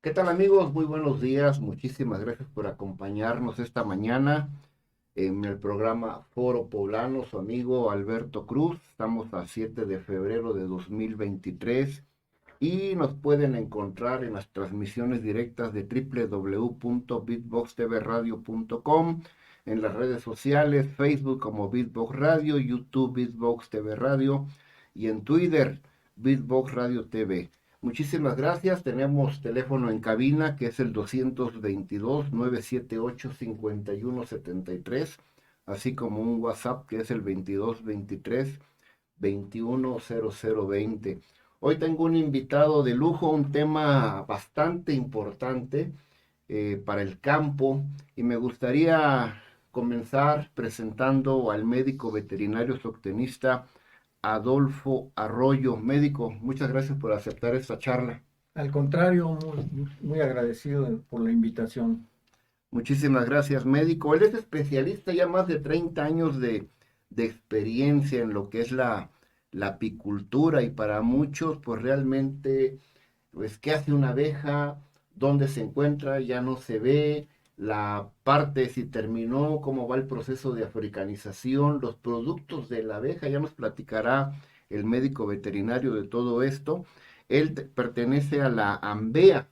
¿Qué tal amigos? Muy buenos días. Muchísimas gracias por acompañarnos esta mañana en el programa Foro Poblano. Su amigo Alberto Cruz. Estamos a 7 de febrero de 2023 y nos pueden encontrar en las transmisiones directas de www.beatboxtvradio.com, en las redes sociales, Facebook como Beatbox Radio, YouTube Beatbox TV Radio y en Twitter Beatbox Radio TV. Muchísimas gracias. Tenemos teléfono en cabina que es el 222-978-5173, así como un WhatsApp que es el 2223-210020. Hoy tengo un invitado de lujo, un tema bastante importante para el campo, y me gustaría comenzar presentando al médico veterinario zootecnista Adolfo Arroyo. Médico, muchas gracias por aceptar esta charla. Al contrario, muy agradecido por la invitación. Muchísimas gracias, médico. Él es especialista, ya más de 30 años de experiencia en lo que es la apicultura, y para muchos, pues realmente, pues, ¿qué hace una abeja? ¿Dónde se encuentra? Ya no se ve. La parte, si terminó, cómo va el proceso de africanización, los productos de la abeja, ya nos platicará el médico veterinario de todo esto. Él pertenece a la AMBEA.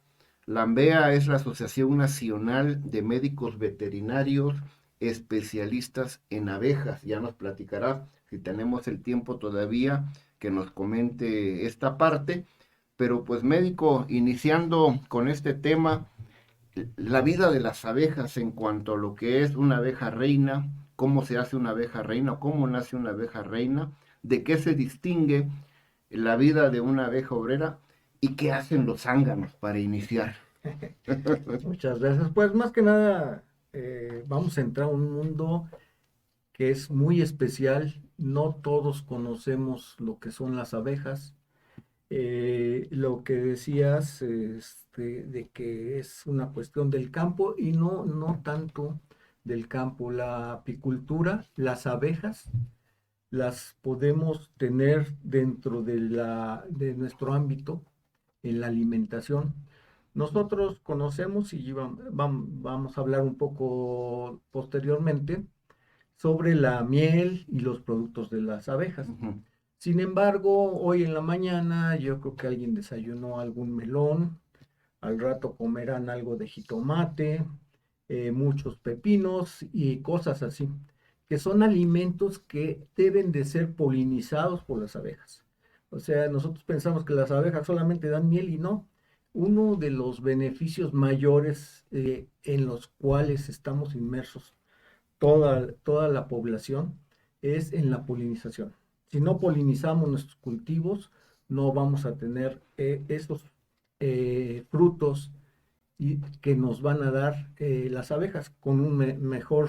La AMBEA es la Asociación Nacional de Médicos Veterinarios Especialistas en Abejas. Ya nos platicará, si tenemos el tiempo todavía, que nos comente esta parte. Pero pues médico, iniciando con este tema, la vida de las abejas en cuanto a lo que es una abeja reina, cómo se hace una abeja reina, cómo nace una abeja reina, de qué se distingue la vida de una abeja obrera y qué hacen los zánganos para iniciar. Muchas gracias. Pues más que nada, vamos a entrar a un mundo que es muy especial. No todos conocemos lo que son las abejas. Lo que decías, de que es una cuestión del campo y no tanto del campo. La apicultura, las abejas, las podemos tener dentro de nuestro ámbito en la alimentación. Nosotros conocemos y vamos a hablar un poco posteriormente sobre la miel y los productos de las abejas. Ujú. Sin embargo, hoy en la mañana yo creo que alguien desayunó algún melón, al rato comerán algo de jitomate, muchos pepinos y cosas así, que son alimentos que deben de ser polinizados por las abejas. O sea, nosotros pensamos que las abejas solamente dan miel y no. Uno de los beneficios mayores en los cuales estamos inmersos toda la población es en la polinización. Si no polinizamos nuestros cultivos, no vamos a tener esos frutos que nos van a dar las abejas con mejor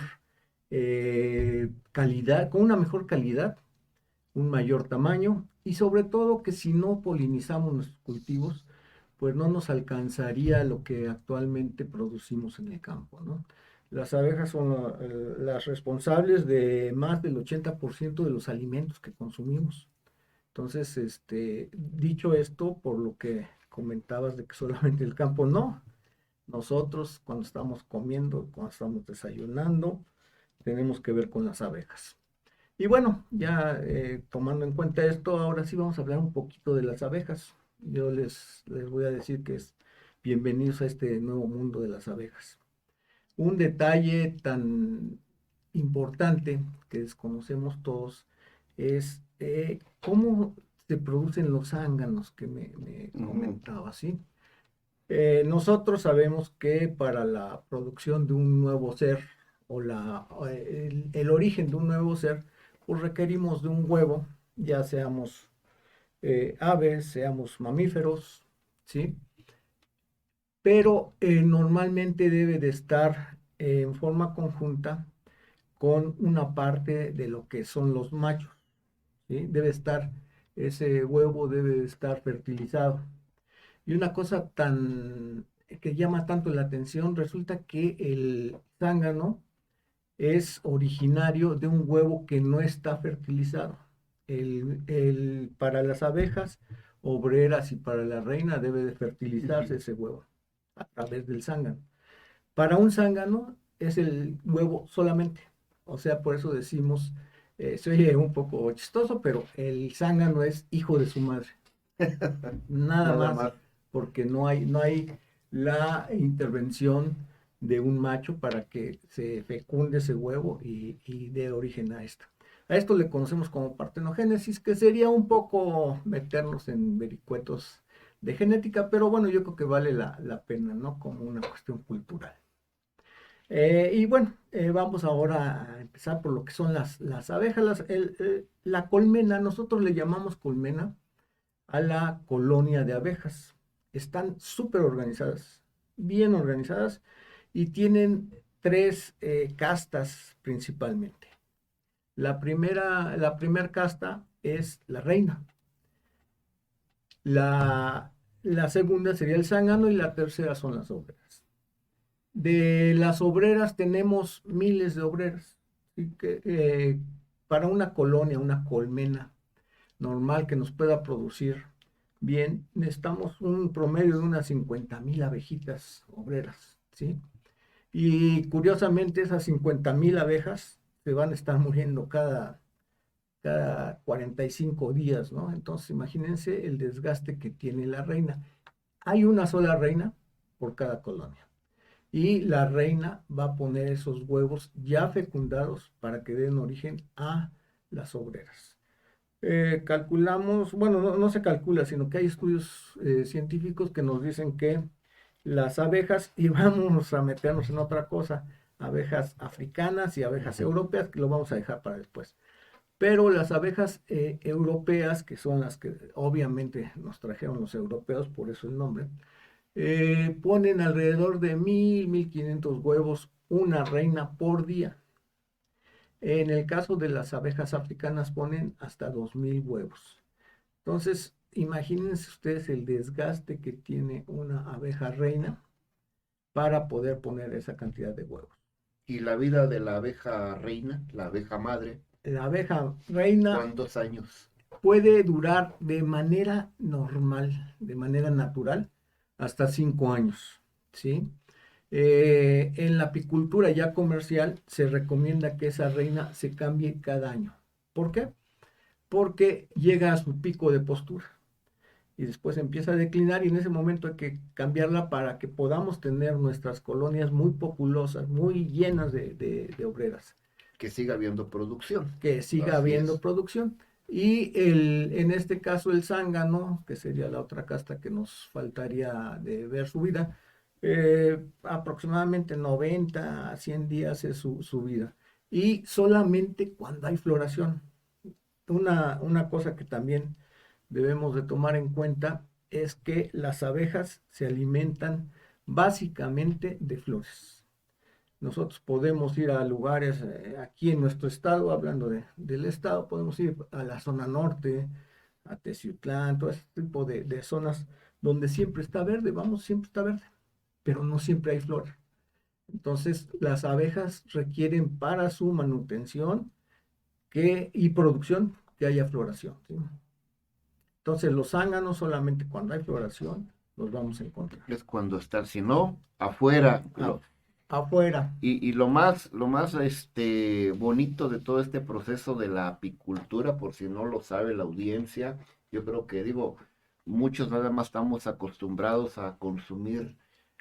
calidad, con una mejor calidad, un mayor tamaño y sobre todo que si no polinizamos nuestros cultivos, pues no nos alcanzaría lo que actualmente producimos en el campo, ¿no? Las abejas son las responsables de más del 80% de los alimentos que consumimos. Entonces, dicho esto, por lo que comentabas de que solamente el campo, no. Nosotros cuando estamos comiendo, cuando estamos desayunando, tenemos que ver con las abejas. Y bueno, ya tomando en cuenta esto, ahora sí vamos a hablar un poquito de las abejas. Yo les voy a decir que es bienvenidos a este nuevo mundo de las abejas. Un detalle tan importante que desconocemos todos es cómo se producen los zánganos que me Ujú. comentaba, ¿sí? Nosotros sabemos que para la producción de un nuevo ser o el origen de un nuevo ser, pues requerimos de un huevo, ya seamos aves, seamos mamíferos, ¿sí? Pero normalmente debe de estar en forma conjunta con una parte de lo que son los machos, ¿sí? Ese huevo debe de estar fertilizado. Y una cosa tan que llama tanto la atención, resulta que el zángano es originario de un huevo que no está fertilizado. Para las abejas obreras y para la reina debe de fertilizarse ese huevo. a través del zángano. Para un zángano es el huevo solamente. O sea, por eso decimos, se oye un poco chistoso, pero el zángano es hijo de su madre. Nada Nada más, más. porque no hay la intervención de un macho para que se fecunde ese huevo y dé origen a esto. A esto le conocemos como partenogénesis, que sería un poco meternos en vericuetos de genética, pero bueno, yo creo que vale la pena, ¿no? Como una cuestión cultural. Y bueno, vamos ahora a empezar por lo que son las abejas. La colmena, nosotros le llamamos colmena a la colonia de abejas. Están súper organizadas, bien organizadas, y tienen tres castas principalmente. La primera casta es la reina. La, la segunda sería el zángano y la tercera son las obreras. De las obreras tenemos miles de obreras. Así que, para una colonia, una colmena normal que nos pueda producir bien, necesitamos un promedio de unas 50,000 abejitas obreras, ¿sí? Y curiosamente esas 50,000 abejas se van a estar muriendo cada 45 días, ¿no? Entonces imagínense el desgaste que tiene la reina. Hay una sola reina por cada colonia. Y la reina va a poner esos huevos ya fecundados para que den origen a las obreras. Calculamos, bueno, no se calcula, sino que hay estudios científicos que nos dicen que las abejas, y vamos a meternos en otra cosa, abejas africanas y abejas europeas, que lo vamos a dejar para después. Pero las abejas europeas, que son las que obviamente nos trajeron los europeos, por eso el nombre, ponen alrededor de 1,000, 1,500 huevos una reina por día. En el caso de las abejas africanas ponen hasta 2,000 huevos. Entonces, imagínense ustedes el desgaste que tiene una abeja reina para poder poner esa cantidad de huevos. Y la vida de la abeja reina, la abeja madre, La abeja reina ¿cuántos años? puede durar de manera normal, de manera natural, hasta 5 años, ¿sí? En la apicultura ya comercial se recomienda que esa reina se cambie cada año. ¿Por qué? Porque llega a su pico de postura y después empieza a declinar y en ese momento hay que cambiarla para que podamos tener nuestras colonias muy populosas, muy llenas de obreras, Que siga habiendo producción. que siga Así habiendo es. producción. Y en este caso el zángano, que sería la otra casta que nos faltaría de ver su vida, aproximadamente 90 a 100 días es su vida. Y solamente cuando hay floración. Una cosa que también debemos de tomar en cuenta es que las abejas se alimentan básicamente de flores. Nosotros podemos ir a lugares aquí en nuestro estado, hablando del estado, podemos ir a la zona norte, a Teciutlán, todo ese tipo de zonas donde siempre está verde, vamos, siempre está verde, pero no siempre hay flor. Entonces, las abejas requieren para su manutención y producción que haya floración, ¿sí? Entonces, los zánganos solamente cuando hay floración los vamos a encontrar. Es cuando están, si no, afuera. A- Afuera. Y lo más bonito de todo este proceso de la apicultura, por si no lo sabe la audiencia, yo creo que digo, muchos nada más estamos acostumbrados a consumir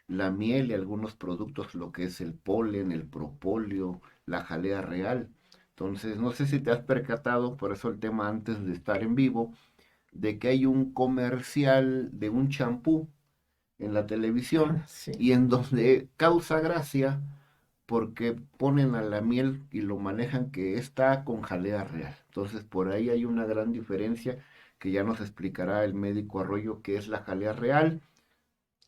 la miel y algunos productos, lo que es el polen, el propóleo, la jalea real. Entonces, no sé si te has percatado, por eso el tema antes de estar en vivo, de que hay un comercial de un champú en la televisión Sí. y en donde causa gracia porque ponen a la miel y lo manejan que está con jalea real. Entonces por ahí hay una gran diferencia que ya nos explicará el médico Arroyo qué es la jalea real.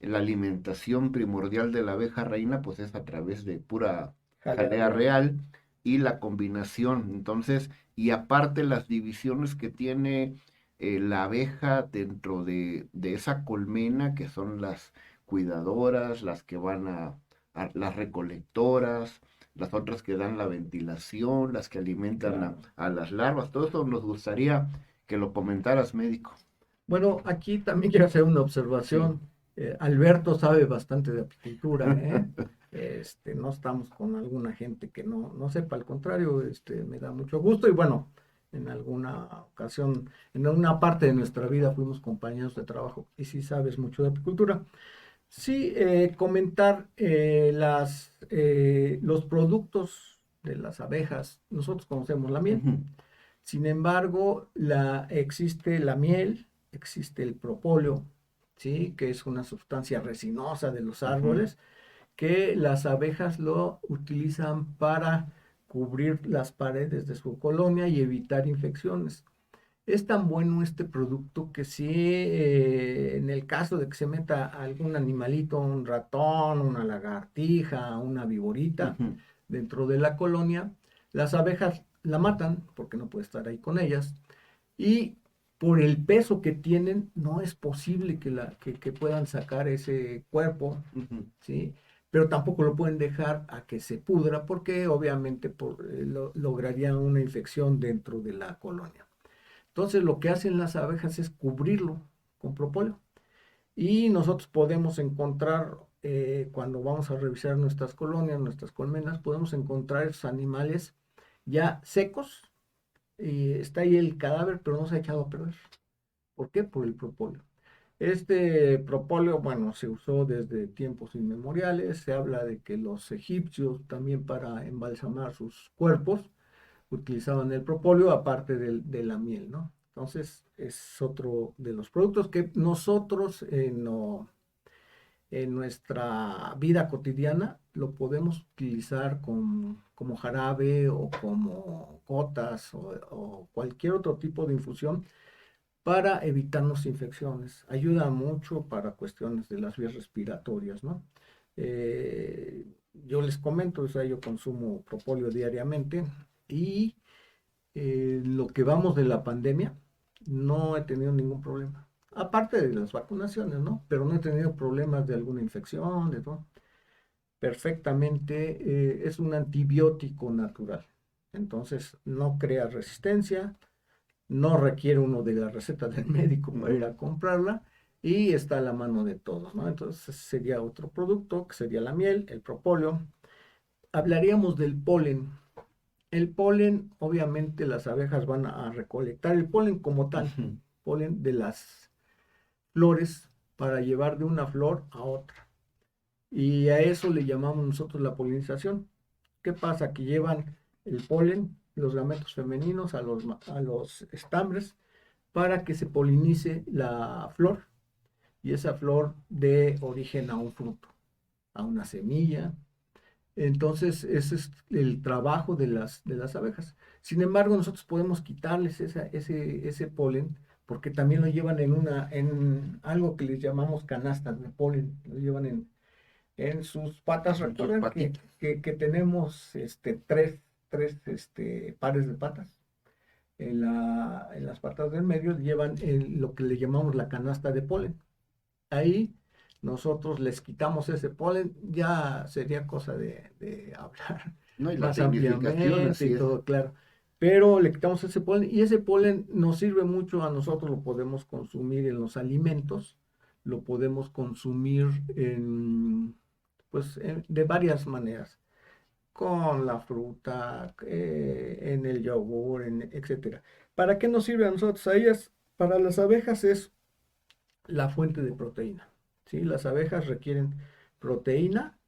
La alimentación primordial de la abeja reina pues es a través de pura Jalea jalea real. real y la combinación. Entonces, y aparte las divisiones que tiene la abeja dentro de esa colmena, que son las cuidadoras, las que van las recolectoras, las otras que dan la ventilación, las que alimentan Claro. a las larvas. Todo eso nos gustaría que lo comentaras, médico. Bueno, aquí también quiero hacer una Sí, observación. Alberto sabe bastante de apicultura, ¿eh? No estamos con alguna gente que no sepa, al contrario, me da mucho gusto y bueno, en alguna ocasión, en una parte de nuestra vida fuimos compañeros de trabajo y sí sabes mucho de apicultura. Sí, comentar los productos de las abejas. Nosotros conocemos la miel. Ujú, Sin embargo, existe la miel, existe el propóleo, ¿sí? Que es una sustancia resinosa de los ujú, árboles, que las abejas lo utilizan para cubrir las paredes de su colonia y evitar infecciones. Es tan bueno este producto que si en el caso de que se meta algún animalito, un ratón, una lagartija, una viborita ujú, dentro de la colonia, las abejas la matan porque no puede estar ahí con ellas y por el peso que tienen no es posible que puedan sacar ese cuerpo, ujú. ¿sí? Pero tampoco lo pueden dejar a que se pudra porque obviamente lograrían una infección dentro de la colonia. Entonces lo que hacen las abejas es cubrirlo con propóleo. Y nosotros podemos encontrar, cuando vamos a revisar nuestras colonias, nuestras colmenas, podemos encontrar esos animales ya secos. Y está ahí el cadáver, pero no se ha echado a perder. ¿Por qué? Por el propóleo. Este propóleo, bueno, se usó desde tiempos inmemoriales. Se habla de que los egipcios también para embalsamar sus cuerpos utilizaban el propóleo aparte de la miel, ¿no? Entonces es otro de los productos que nosotros en nuestra vida cotidiana lo podemos utilizar como jarabe o como gotas o cualquier otro tipo de infusión para evitarnos infecciones. Ayuda mucho para cuestiones de las vías respiratorias, ¿no? Yo les comento, o sea, yo consumo propóleo diariamente y lo que vamos de la pandemia, no he tenido ningún problema. Aparte de las vacunaciones, ¿no? Pero no he tenido problemas de alguna infección, de todo. Perfectamente, es un antibiótico natural. Entonces, no crea resistencia, no requiere uno de la receta del médico para ir Ujú. a comprarla y está a la mano de todos, ¿no? Entonces, sería otro producto, que sería la miel, el propóleo. Hablaríamos del polen. El polen, obviamente las abejas van a recolectar el polen como tal, Ujú. polen de las flores para llevar de una flor a otra. Y a eso le llamamos nosotros la polinización. ¿Qué pasa? Que llevan el polen, los gametos femeninos a los estambres para que se polinice la flor y esa flor dé origen a un fruto, a una semilla. Entonces, ese es el trabajo de las abejas. Sin embargo, nosotros podemos quitarles ese polen porque también lo llevan en algo que les llamamos canastas de polen. Lo llevan en sus patas. En sus Recuerden patitas. que tenemos tres pares de patas. En las patas del medio llevan lo que le llamamos la canasta de polen. Ahí nosotros les quitamos ese polen, ya sería cosa de hablar No, y la más tecnificación, ampliamente y así es. todo, claro. Pero le quitamos ese polen y ese polen nos sirve mucho a nosotros, lo podemos consumir en los alimentos, lo podemos consumir de varias maneras, con la fruta, en el yogur, etcétera. ¿Para qué nos sirve a nosotros? A ellas, para las abejas es la fuente de proteína. ¿Sí? Las abejas requieren proteína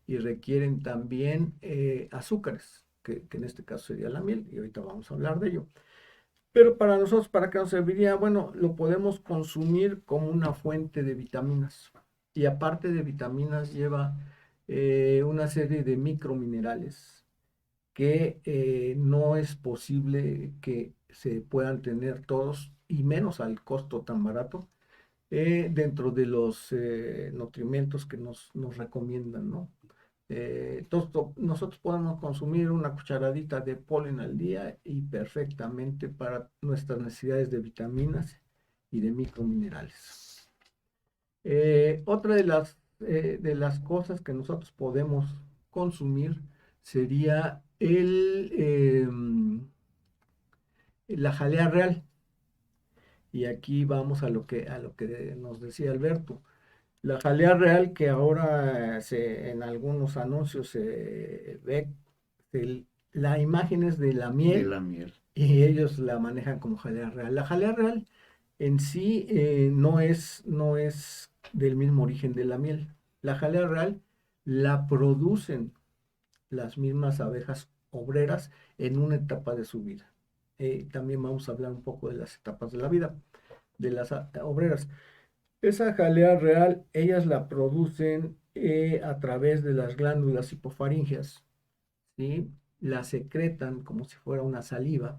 y requieren también azúcares, que en este caso sería la miel, y ahorita vamos a hablar de ello. Pero para nosotros, ¿para qué nos serviría? Bueno, lo podemos consumir como una fuente de vitaminas. Y aparte de vitaminas, lleva una serie de microminerales que no es posible que se puedan tener todos, y menos al costo tan barato, dentro de los nutrimentos que nos recomiendan, ¿no? Entonces, nosotros podemos consumir una cucharadita de polen al día y perfectamente para nuestras necesidades de vitaminas y de microminerales. Otra de las cosas que nosotros podemos consumir sería la jalea real. Y aquí vamos a lo que nos decía Alberto. La jalea real que ahora en algunos anuncios se ve, la imagen es de la De miel la miel. y ellos la manejan como jalea real. La jalea real en sí no es del mismo origen de la miel. La jalea real la producen las mismas abejas obreras en una etapa de su vida. También vamos a hablar un poco de las etapas de la vida de las obreras. Esa jalea real, ellas la producen a través de las glándulas hipofaringeas, ¿sí? La secretan como si fuera una saliva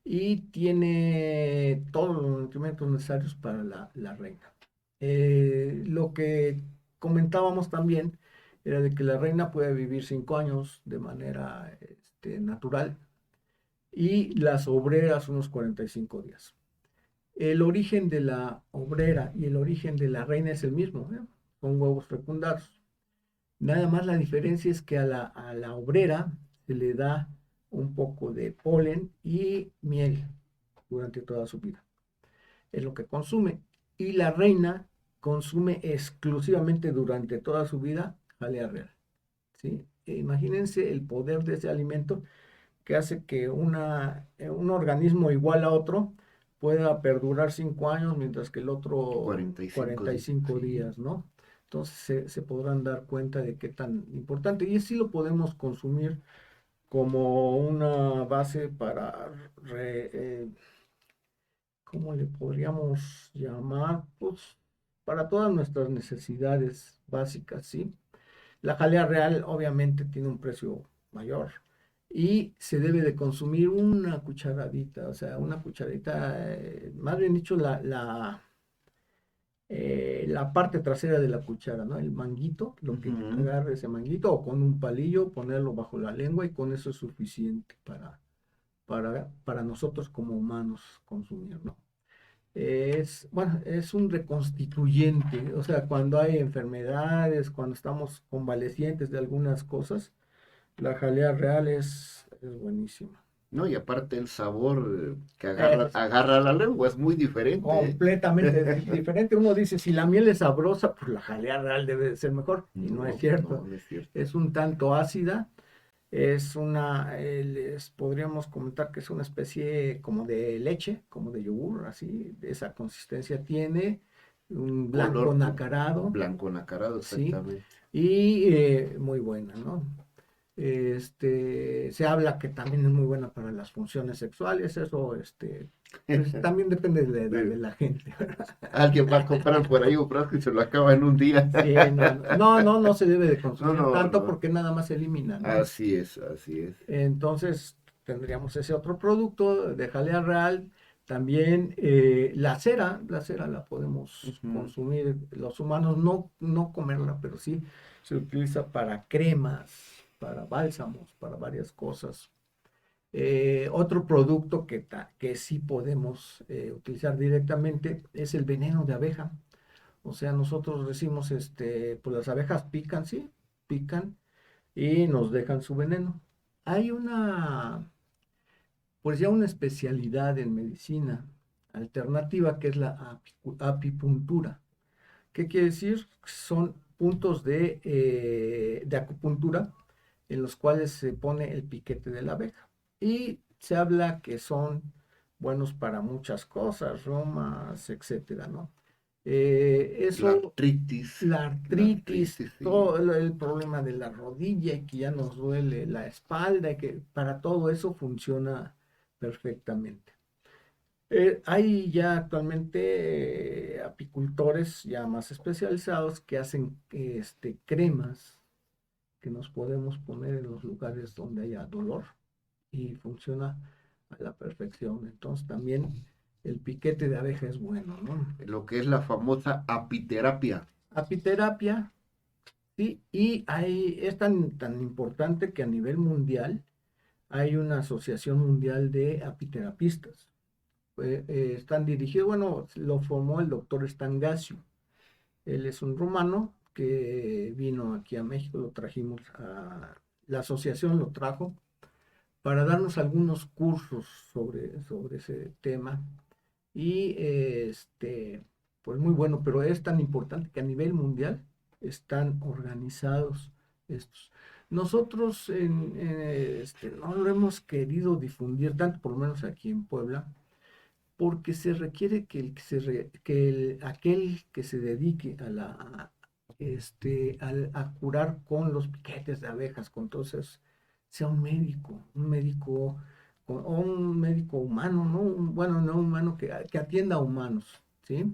y tiene todos los nutrimentos necesarios para la reina. Lo que comentábamos también era de que la reina puede vivir 5 años de manera natural y las obreras unos 45 días. El origen de la obrera y el origen de la reina es el mismo, ¿eh? Son huevos fecundados. Nada más la diferencia es que a la obrera se le da un poco de polen y miel durante toda su vida. Es lo que consume. Y la reina consume exclusivamente durante toda su vida jalea real. ¿Sí? Imagínense el poder de ese alimento que hace que un organismo igual a otro pueda perdurar 5 años, mientras que el otro 45 días. 45 Sí. días, ¿no? Entonces se podrán dar cuenta de qué tan importante. Y así lo podemos consumir como una base para, ¿cómo le podríamos llamar? Pues para todas nuestras necesidades básicas, ¿sí? La jalea real obviamente tiene un precio mayor y se debe de consumir una cucharadita, o sea, una cucharadita, más bien dicho, la parte trasera de la cuchara, ¿no? El manguito, lo que Ujú. agarre ese manguito o con un palillo, ponerlo bajo la lengua y con eso es suficiente para nosotros como humanos consumir, ¿no? Bueno, es un reconstituyente, o sea, cuando hay enfermedades, cuando estamos convalecientes de algunas cosas, la jalea real es buenísima. No, y aparte el sabor que agarra, Es agarra la lengua es muy diferente, ¿eh? completamente diferente. Uno dice, si la miel es sabrosa, pues la jalea real debe de ser mejor, y no es No, cierto. no, no es cierto. Es un tanto ácida, podríamos comentar que es una especie como de leche, como de yogur, así, de esa consistencia tiene, un blanco Color nacarado, blanco nacarado, sí, exactamente. y muy buena, ¿no? Se habla que también es muy buena para las funciones sexuales, eso, pues también depende de la edad de Sí. la gente, ¿verdad? Alguien va a comprar por ahí un frasco y se lo acaba en un día. Sí, no, no, no, no se debe de No, consumir no, tanto no. porque nada más se elimina, ¿no? Así es, así es. Entonces tendríamos ese otro producto de jalea real. También la cera la podemos Ujú. consumir los humanos, no comerla, pero sí se utiliza para cremas, para bálsamos, para varias cosas. Otro producto que sí podemos utilizar directamente es el veneno de abeja. O sea, nosotros decimos, pues las abejas pican, sí, pican y nos dejan su veneno. Hay pues ya una especialidad en medicina alternativa que es la apipuntura. ¿Qué quiere decir? Son puntos de acupuntura en los cuales se pone el piquete de la abeja. Y se habla que son buenos para muchas cosas, romas, etcétera, ¿no? La Eso, artritis, la la artritis, artritis, sí. todo el problema de la rodilla y que ya nos duele la espalda, y que para todo eso funciona perfectamente. Hay ya actualmente apicultores ya más especializados que hacen cremas que nos podemos poner en los lugares donde haya dolor y funciona a la perfección. Entonces también el piquete de abeja es bueno, ¿no? Lo que es la famosa apiterapia. Apiterapia, sí, y es tan importante que a nivel mundial hay una asociación mundial de apiterapistas. Están dirigidos, bueno, lo formó el doctor Stangasio. Él es un rumano que vino aquí a México, lo trajimos la asociación lo trajo para darnos algunos cursos sobre ese tema y pues muy bueno, pero es tan importante que a nivel mundial están organizados estos. Nosotros no lo hemos querido difundir tanto, por lo menos aquí en Puebla, porque se requiere que, aquel que se dedique a a curar con los piquetes de abejas, con todo eso, sea un médico, o un médico humano, ¿no? Bueno, no humano, que atienda a humanos, ¿sí?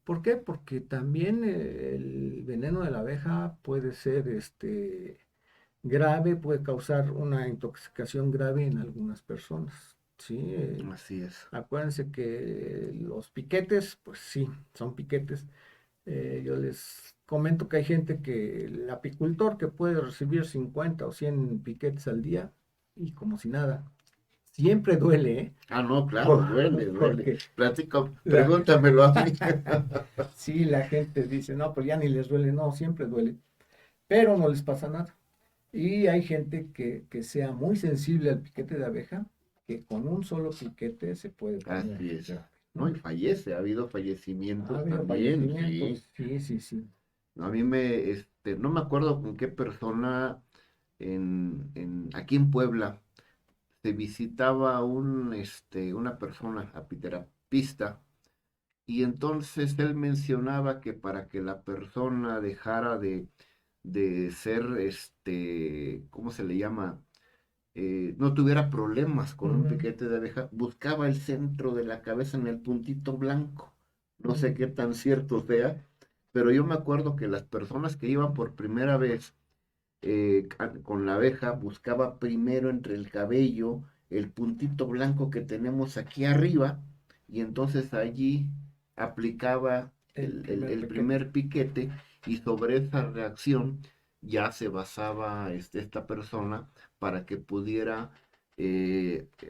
¿Por qué? Porque también el veneno de la abeja puede ser grave, puede causar una intoxicación grave en algunas personas, ¿sí? Así es. Acuérdense que los piquetes, pues sí, son piquetes. Yo les comento que hay gente que, el apicultor que puede recibir 50 o 100 piquetes al día y como si nada. Siempre duele, ¿eh? Ah, no, claro, duele, duele. Porque Platica, la, pregúntamelo a mí. sí, la gente dice, no, pues ya ni les duele, no, siempre duele, pero no les pasa nada. Y hay gente que sea muy sensible al piquete de abeja, que con un solo piquete se puede poner Así es. grave, No, ¿no? y fallece, ha habido Ha fallecimientos habido también, sí. fallecimientos, sí, sí, sí. A mí no me acuerdo con qué persona aquí en Puebla se visitaba una persona apiterapista y entonces él mencionaba que para que la persona dejara de ser, ¿cómo se le llama? No tuviera problemas con un Ujú, piquete de abeja, buscaba el centro de la cabeza en el puntito blanco. No sé ujú, qué tan cierto sea, pero yo me acuerdo que las personas que iban por primera vez con la abeja buscaba primero entre el cabello el puntito blanco que tenemos aquí arriba y entonces allí aplicaba el primer el piquete. primer piquete y sobre esa reacción ya se basaba esta persona para que pudiera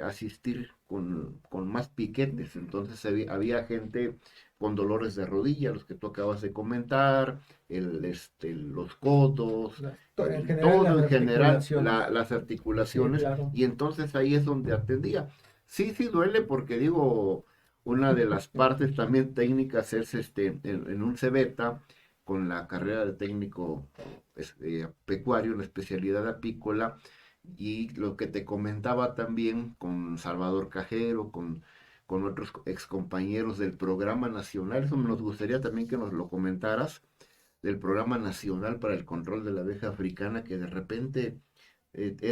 asistir con más piquetes. Entonces había gente con dolores de rodilla, los que tú acabas de comentar, los codos, En general todo las en general, articulaciones. las Sí, articulaciones, claro. y entonces ahí es donde atendía. Sí, sí duele porque digo, una de las partes también técnicas es en un cebeta, con la carrera de técnico pecuario, la especialidad apícola, y lo que te comentaba también con Salvador Cajero, con otros excompañeros del programa nacional, eso nos gustaría también que nos lo comentaras, del Programa Nacional para el Control de la Abeja Africana, que de repente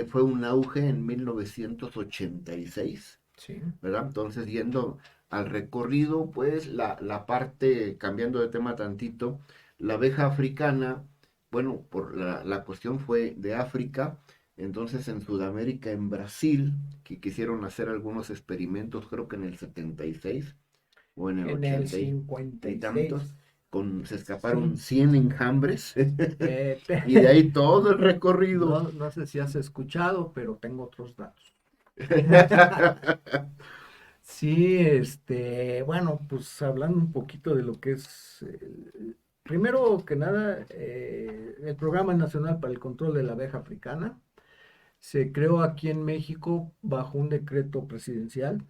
fue un auge en 1986, Sí. ¿verdad? Entonces, yendo al recorrido, pues la parte, cambiando de tema tantito, la abeja africana, bueno, por la cuestión fue de África, entonces en Sudamérica, en Brasil, que quisieron hacer algunos experimentos, creo que en el 76 o en el En el 80 cincuenta y y tantos, seis se escaparon Sí. 100 enjambres Eh, y de te- ahí todo el recorrido. no, no sé si has escuchado, pero tengo otros datos. Sí, bueno, pues hablando un poquito de lo que es, primero que nada, el Programa Nacional para el Control de la Abeja Africana se creó aquí en México bajo un decreto presidencial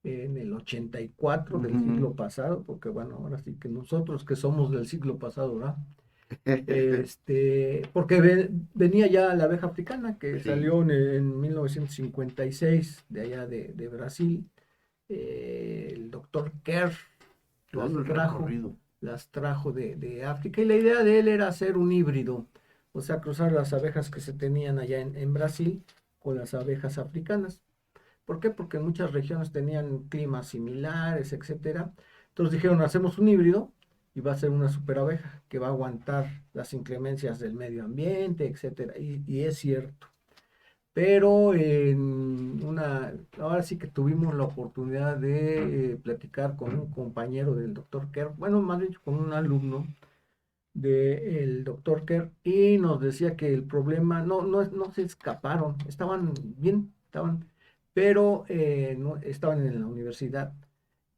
en el 84 del Ujú. siglo pasado, porque bueno, ahora sí que nosotros que somos del siglo pasado, ¿verdad? Porque venía ya la abeja africana que Sí, salió en 1956 de allá de Brasil. El doctor Kerr todo las el trajo, recorrido. las trajo de África y la idea de él era hacer un híbrido, o sea, cruzar las abejas que se tenían allá en Brasil con las abejas africanas. ¿Por qué? Porque en muchas regiones tenían climas similares, etcétera. Entonces dijeron, hacemos un híbrido y va a ser una super abeja que va a aguantar las inclemencias del medio ambiente, etcétera. Y es cierto. Pero ahora sí que tuvimos la oportunidad de platicar con un compañero del doctor Kerr, bueno, más bien con un alumno del doctor Kerr, y nos decía que el problema, no se escaparon, estaban bien, pero estaban en la universidad.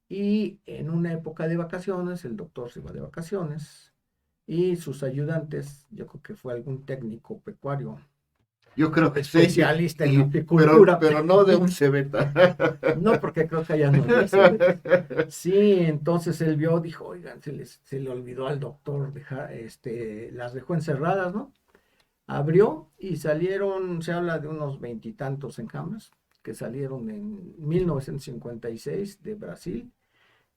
Y en una época de vacaciones, el doctor se iba de vacaciones y sus ayudantes, yo creo que fue algún técnico pecuario Yo creo que sí, especialista en pero, apicultura. pero no de un cebeta. No, porque creo que allá no había cebetas. Sí, entonces él vio, dijo, oigan, se le olvidó al doctor dejar, las dejó encerradas, ¿no? Abrió y salieron, se habla de unos veintitantos enjambres que salieron en 1956 de Brasil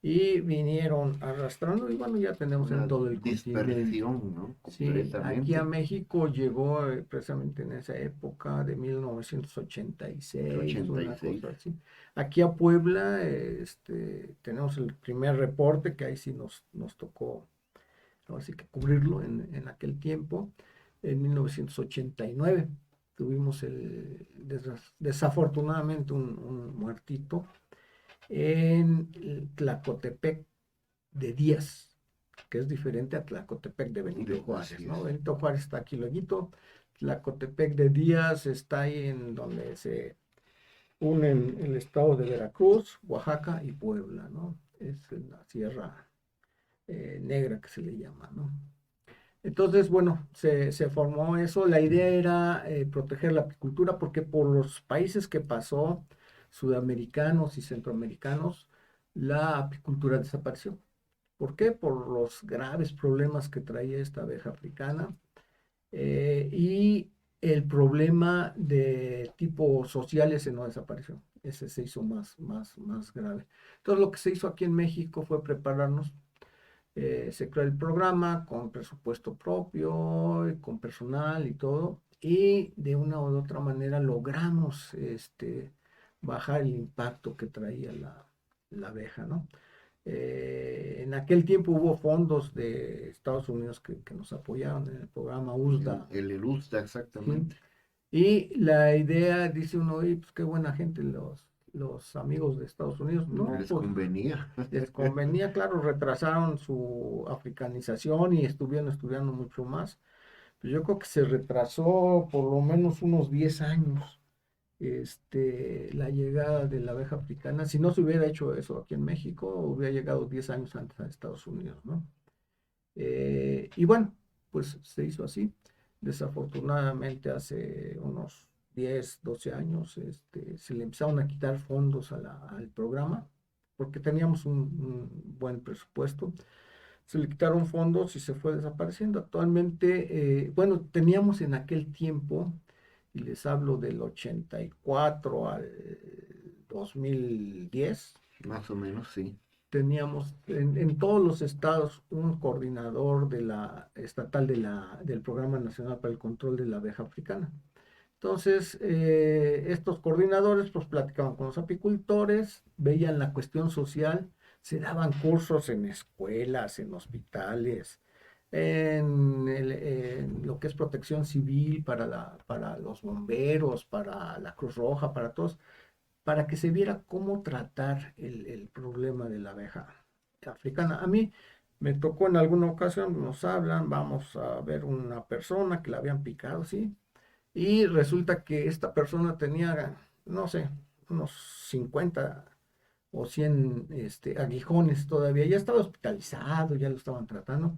y vinieron arrastrando y bueno, ya tenemos en Una todo el continente. dispersión, ¿no? Sí, aquí a Completamente. México llegó precisamente en esa época de 1986, una 86. cosa así. Aquí a Puebla tenemos el primer reporte que ahí sí nos tocó, así que cubrirlo en aquel tiempo, en 1989. Tuvimos desafortunadamente un muertito en Tlacotepec de Díaz, que es diferente a Tlacotepec de Benito Juárez, Así ¿no? es. Benito Juárez está aquí luego, Tlacotepec de Díaz está ahí en donde se unen el estado de Veracruz, Oaxaca y Puebla, ¿no? Es en la Sierra Negra que se le llama, ¿no? Entonces, bueno, se formó eso. La idea era proteger la apicultura porque por los países que pasó, sudamericanos y centroamericanos, la apicultura desapareció. ¿Por qué? Por los graves problemas que traía esta abeja africana y el problema de tipo social ese no desapareció. Ese se hizo más grave. Entonces, lo que se hizo aquí en México fue prepararnos, se creó el programa con presupuesto propio, con personal y todo, y de una u otra manera logramos bajar el impacto que traía la abeja, ¿no? En aquel tiempo hubo fondos de Estados Unidos que nos apoyaron en el programa USDA, El Elusta, ¿sí? exactamente. Y la idea, dice uno, oye, pues qué buena gente los amigos de Estados Unidos. No, Les pues convenía. les convenía, claro, retrasaron su africanización y estuvieron estudiando mucho más. Pues yo creo que se retrasó por lo menos unos 10 años la llegada de la abeja africana. Si no se hubiera hecho eso aquí en México, hubiera llegado 10 años antes a Estados Unidos, ¿no? Y bueno, pues se hizo así. Desafortunadamente hace unos 10 12 años se le empezaron a quitar fondos al programa porque teníamos un buen presupuesto. Se le quitaron fondos y se fue desapareciendo. Actualmente, bueno, teníamos en aquel tiempo, y les hablo del 84 al 2010, Más o menos, sí. teníamos en todos los estados un coordinador estatal del Programa Nacional para el Control de la Abeja Africana. Entonces, estos coordinadores pues platicaban con los apicultores, veían la cuestión social, se daban cursos en escuelas, en hospitales, en lo que es protección civil para los bomberos, para la Cruz Roja, para todos, para que se viera cómo tratar el problema de la abeja africana. A mí me tocó en alguna ocasión, nos hablan, vamos a ver una persona que la habían picado, ¿sí? Y resulta que esta persona tenía, no sé, unos 50 o 100 aguijones todavía. Ya estaba hospitalizado, ya lo estaban tratando.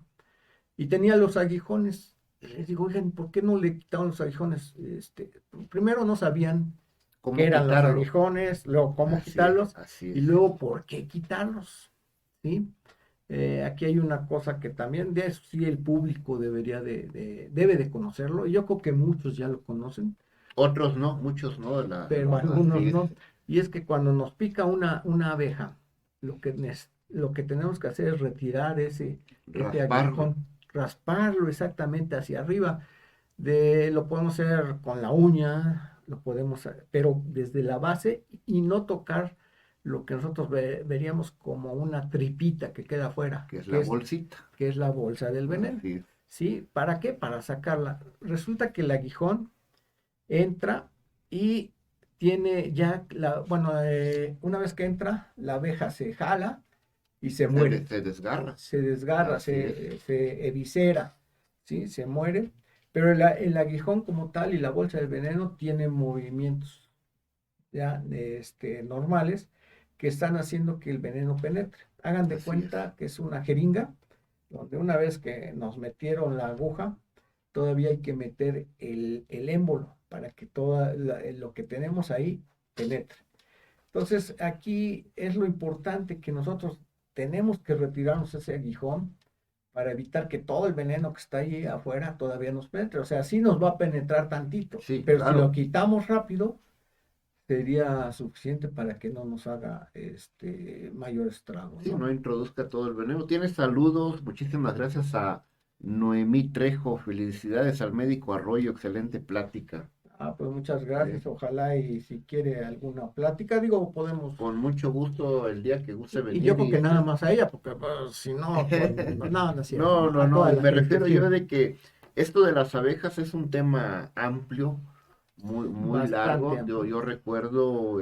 Y tenía los aguijones. Y les digo, oigan, ¿por qué no le quitaron los aguijones? Primero no sabían qué ¿Cómo eran los quitarlo? aguijones, luego cómo Así es, quitarlos así y es. luego por qué quitarlos, ¿sí? Aquí hay una cosa que también, de eso sí el público debe de conocerlo, y yo creo que muchos ya lo conocen, Otros no, muchos no, pero algunos así es. no, y es que cuando nos pica una abeja, lo que tenemos que hacer es retirar ese Rasparlo. aguijón, rasparlo exactamente hacia arriba, lo podemos hacer con la uña, lo podemos, pero desde la base y no tocar lo que nosotros veríamos como una tripita que queda afuera, Que es la bolsita. que es la bolsa del veneno. Así es. ¿Sí? ¿Para qué? Para sacarla. Resulta que el aguijón entra y tiene ya, bueno, una vez que entra, la abeja se jala y se muere, Se desgarra. se desgarra, Así es. se eviscera, ¿sí? Se muere, pero el aguijón como tal y la bolsa del veneno tiene movimientos ya normales que están haciendo que el veneno penetre. Hagan de Así es. cuenta que es una jeringa donde una vez que nos metieron la aguja, todavía hay que meter el émbolo para que todo lo que tenemos ahí penetre. Entonces, aquí es lo importante que nosotros tenemos que retirarnos ese aguijón para evitar que todo el veneno que está ahí afuera todavía nos penetre. O sea, sí nos va a penetrar tantito, Sí, pero si lo claro. quitamos rápido, sería suficiente para que no nos haga mayor estrago, Sí, ¿no? no introduzca todo el veneno. Tienes saludos, muchísimas gracias a Noemí Trejo, felicidades al médico Arroyo, excelente plática. Ah, pues muchas Eh, gracias. Ojalá y si quiere alguna plática, digo, podemos. con mucho gusto el día que guste Y yo venir creo y que este nada es... más a ella, porque pues, si no, todo el mundo, no, no es cierto, No, ¿no? no, A no, toda y la me gente, refiero sí, yo de que esto de las abejas es un tema amplio, muy bastante largo. Yo, amplio. yo recuerdo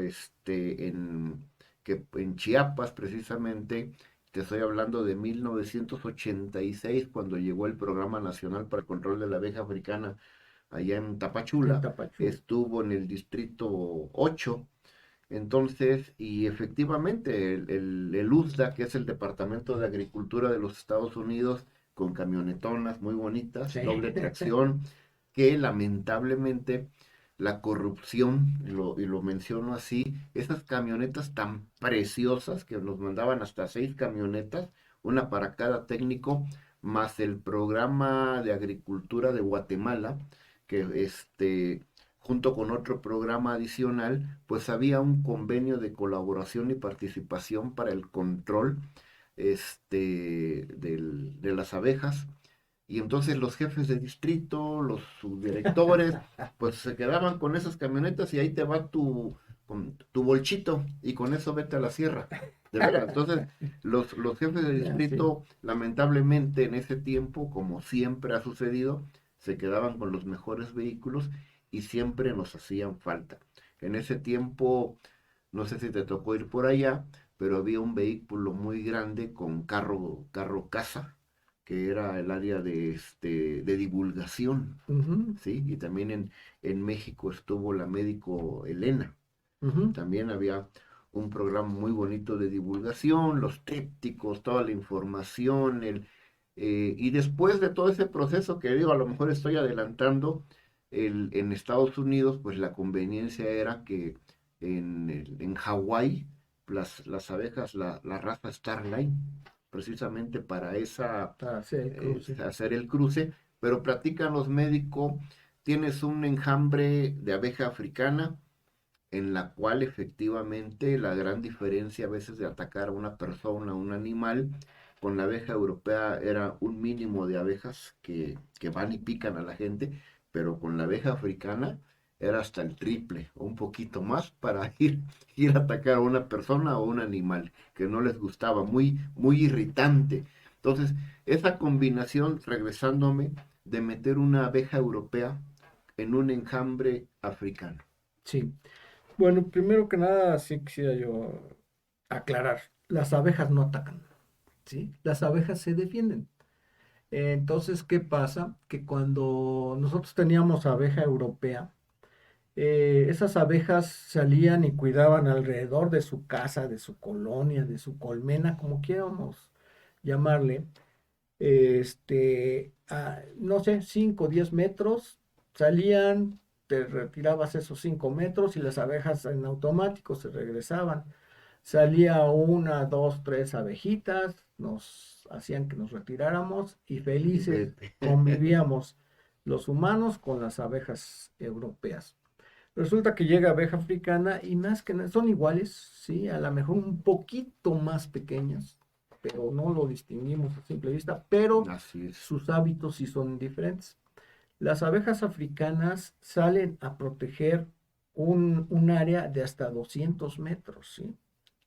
que en Chiapas precisamente, te estoy hablando de 1986, cuando llegó el Programa Nacional para el Control de la Abeja Africana allá en En Tapachula, Tapachula. estuvo en el distrito 8. Entonces, y efectivamente, el USDA, que es el Departamento de Agricultura de los Estados Unidos, con camionetonas muy bonitas, Sí. doble tracción, que lamentablemente la corrupción, y lo menciono así, esas camionetas tan preciosas que nos mandaban hasta 6 camionetas, una para cada técnico, más el programa de agricultura de Guatemala, que junto con otro programa adicional, pues había un convenio de colaboración y participación para el control de las abejas. Y entonces los jefes de distrito, los subdirectores, pues se quedaban con esas camionetas y ahí te va con tu bolchito y con eso vete a la sierra. De veras, entonces los jefes de Sí. distrito, lamentablemente en ese tiempo, como siempre ha sucedido, se quedaban con los mejores vehículos y siempre nos hacían falta. En ese tiempo, no sé si te tocó ir por allá, pero había un vehículo muy grande con carro casa, que era el área de divulgación, Ujú, ¿sí? Y también en México estuvo la médico Elena. ujú. También había un programa muy bonito de divulgación, los trípticos, toda la información, y después de todo ese proceso que digo, a lo mejor estoy adelantando, en Estados Unidos, pues la conveniencia era que en Hawái, las abejas, la raza Starline, precisamente para Para hacer el cruce. hacer el cruce, pero platícanos, médico, tienes un enjambre de abeja africana en la cual efectivamente la gran diferencia a veces de atacar a una persona, a un animal, con la abeja europea era un mínimo de abejas que van y pican a la gente, pero con la abeja africana era hasta el triple o un poquito más para ir a atacar a una persona o un animal que no les gustaba, muy irritante. Entonces, esa combinación, regresándome, de meter una abeja europea en un enjambre africano. Sí. Bueno, primero que nada, sí quisiera yo aclarar, las abejas no atacan, ¿sí? Las abejas se defienden. Entonces, ¿qué pasa? Que cuando nosotros teníamos abeja europea, esas abejas salían y cuidaban alrededor de su casa, de su colonia, de su colmena, como quieramos llamarle, no sé, 5 o 10 metros, salían, te retirabas esos 5 metros y las abejas en automático se regresaban. Salía una, dos, tres abejitas, nos hacían que nos retiráramos y Y felices vete. convivíamos los humanos con las abejas europeas. Resulta que llega abeja africana y más que nada son iguales, sí, a lo mejor un poquito más pequeñas, pero no lo distinguimos a simple vista, pero Así es. sus hábitos sí son diferentes. Las abejas africanas salen a proteger un área de hasta 200 metros, ¿sí?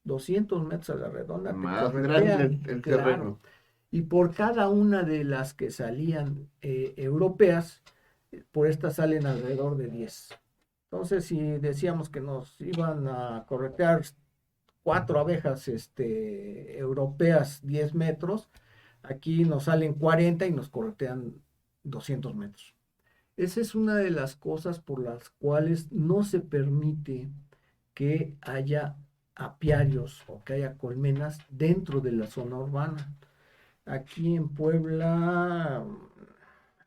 200 metros a la redonda te Más grande corretean, el claro. terreno. Y por cada una de las que salían europeas, por estas salen alrededor de 10. Entonces, si decíamos que nos iban a corretear 4 abejas europeas 10 metros, aquí nos salen 40 y nos corretean 200 metros. Esa es una de las cosas por las cuales no se permite que haya apiarios o que haya colmenas dentro de la zona urbana. Aquí en Puebla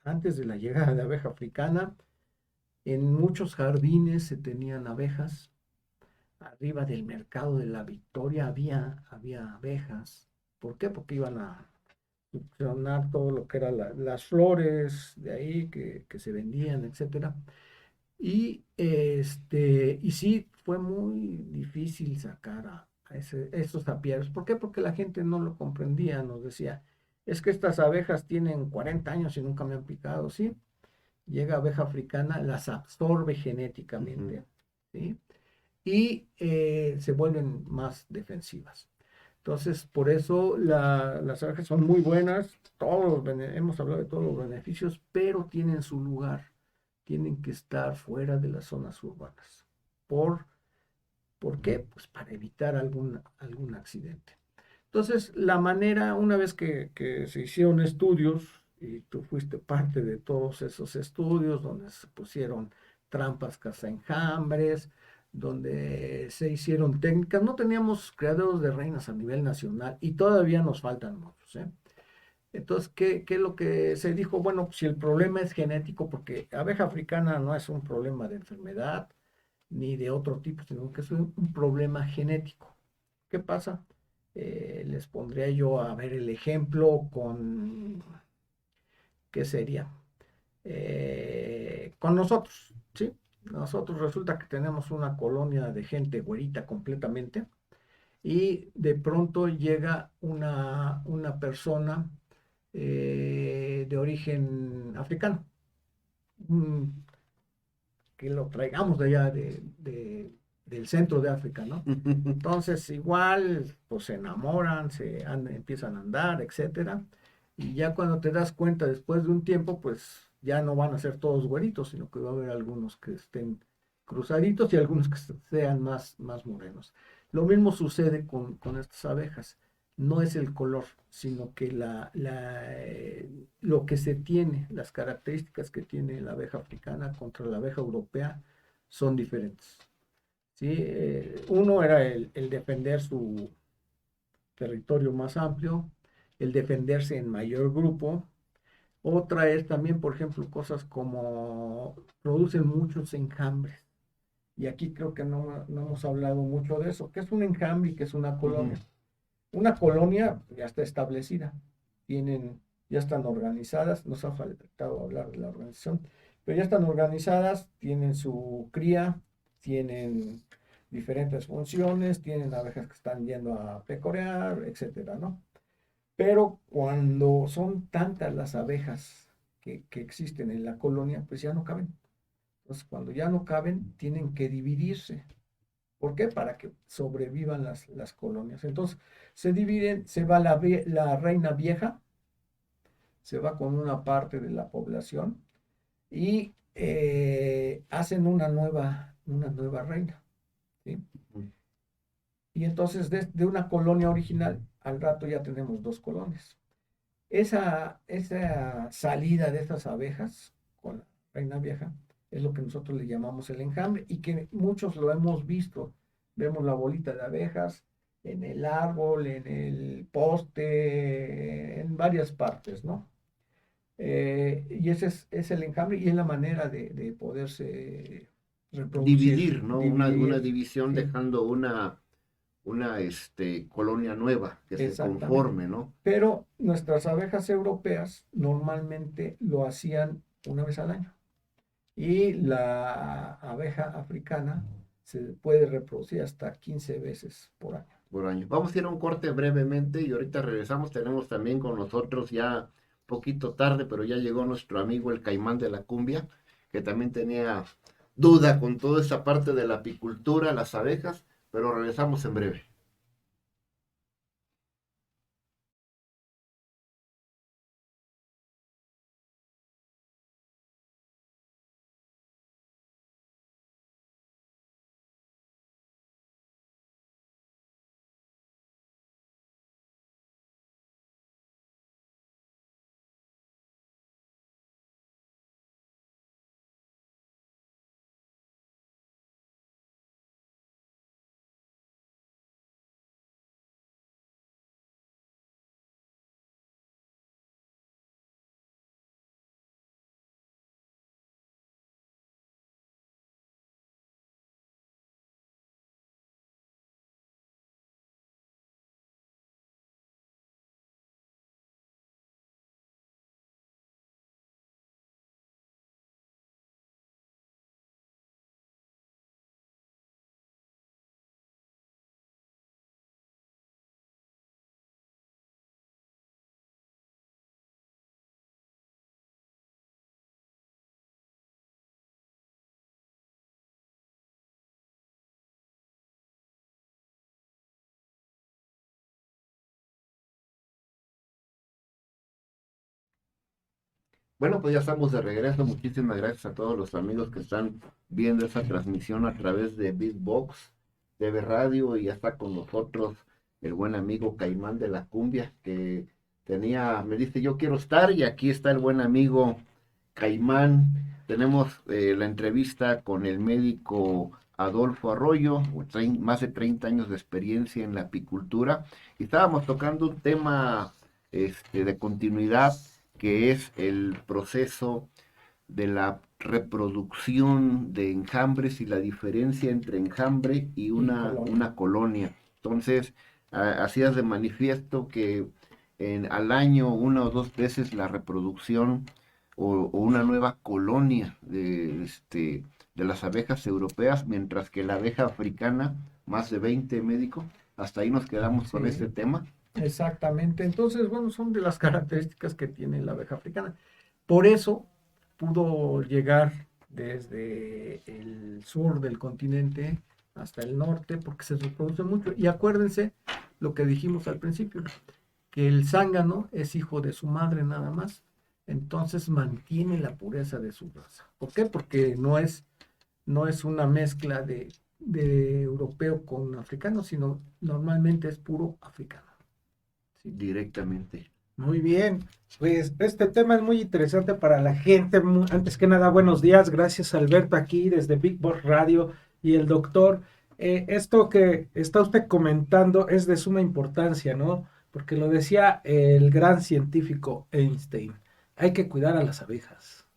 antes de la llegada de abeja africana, en muchos jardines se tenían abejas. Arriba del mercado de la Victoria había abejas. ¿Por qué? Porque iban a succionar todo lo que eran las flores de ahí que se vendían, etcétera. Y sí, fue muy difícil sacar a esos apiarios. ¿Por qué? Porque la gente no lo comprendía, nos decía, es que estas abejas tienen 40 años y nunca me han picado, ¿sí? Llega abeja africana, las absorbe Ujú. genéticamente, ¿sí? Y se vuelven más defensivas. Entonces, por eso las abejas son muy buenas, hemos hablado de todos los beneficios, pero tienen su lugar, tienen que estar fuera de las zonas urbanas. ¿Por, ¿Por qué? Pues para evitar algún accidente. Entonces, la manera, una vez que se hicieron estudios, y tú fuiste parte de todos esos estudios, donde se pusieron trampas cazaenjambres, donde se hicieron técnicas, no teníamos criaderos de reinas a nivel nacional y todavía nos faltan muchos, ¿eh? Entonces, ¿qué es lo que se dijo? Bueno, si el problema es genético, porque abeja africana no es un problema de enfermedad ni de otro tipo, sino que es un problema genético. ¿Qué pasa? Les pondría yo a ver el ejemplo con, ¿qué sería? Con nosotros, ¿sí? Nosotros resulta que tenemos una colonia de gente güerita completamente y de pronto llega una persona de origen africano, mm, que lo traigamos de allá del centro de África, ¿no? Entonces, igual, pues se enamoran, empiezan a andar, etcétera. Y ya cuando te das cuenta, después de un tiempo, pues ya no van a ser todos güeritos, sino que va a haber algunos que estén cruzaditos y algunos que sean más morenos. Lo mismo sucede con estas abejas. No es el color, sino que lo que se tiene, las características que tiene la abeja africana contra la abeja europea son diferentes. ¿Sí? Uno era el defender su territorio más amplio, el defenderse en mayor grupo. Otra es también, por ejemplo, cosas como producen muchos enjambres. Y aquí creo que no hemos hablado mucho de eso. ¿Qué es un enjambre y qué es una Ujú. colonia? Una colonia ya está establecida, ya están organizadas, nos ha faltado hablar de la organización, pero ya están organizadas, tienen su cría, tienen diferentes funciones, tienen abejas que están yendo a pecorear, etcétera, ¿no? Pero cuando son tantas las abejas que existen en la colonia, pues ya no caben. Entonces, cuando ya no caben, tienen que dividirse. ¿Por qué? Para que sobrevivan las colonias. Entonces, se dividen, se va la reina vieja, se va con una parte de la población y hacen una nueva reina, ¿sí? Y entonces de una colonia original, al rato ya tenemos dos colonias. Esa salida de esas abejas con la reina vieja es lo que nosotros le llamamos el enjambre y que muchos lo hemos visto. Vemos la bolita de abejas en el árbol, en el poste, en varias partes, ¿no? Y ese es el enjambre y es la manera de poderse reproducir, Dividir, ¿no? Una dividir, división sí, dejando una colonia nueva que se exactamente. conforme, ¿no? Pero nuestras abejas europeas normalmente lo hacían una vez al año. Y la abeja africana se puede reproducir hasta 15 veces por año. Por año. Vamos a ir a un corte brevemente y ahorita regresamos. Tenemos también con nosotros ya poquito tarde, pero ya llegó nuestro amigo el Caimán de la Cumbia, que también tenía duda con toda esa parte de la apicultura, las abejas, pero regresamos en breve. Bueno, pues ya estamos de regreso. Muchísimas gracias a todos los amigos que están viendo esa transmisión a través de Beatbox, TV Radio, y ya está con nosotros el buen amigo Caimán de la Cumbia, que me dice yo quiero estar, y aquí está el buen amigo Caimán. Tenemos la entrevista con el médico Adolfo Arroyo, más de 30 años de experiencia en la apicultura, y estábamos tocando un tema de continuidad, que es el proceso de la reproducción de enjambres y la diferencia entre enjambre y una colonia. Entonces, hacías de manifiesto que al año, una o dos veces, la reproducción o una nueva colonia de las abejas europeas, mientras que la abeja africana, más de 20, médico. Hasta ahí nos quedamos con este tema. Exactamente. Entonces, bueno, son de las características que tiene la abeja africana. Por eso pudo llegar desde el sur del continente hasta el norte, porque se reproduce mucho. Y acuérdense lo que dijimos al principio, que el zángano es hijo de su madre nada más. Entonces mantiene la pureza de su raza. ¿Por qué? Porque no es una mezcla de europeo con africano, sino normalmente es puro africano. Sí, directamente. Muy bien, pues este tema es muy interesante para la gente. Antes que nada, buenos días, gracias Alberto aquí desde Big Boss Radio y el doctor. Esto que está usted comentando es de suma importancia, ¿no? Porque lo decía el gran científico Einstein, hay que cuidar a las abejas.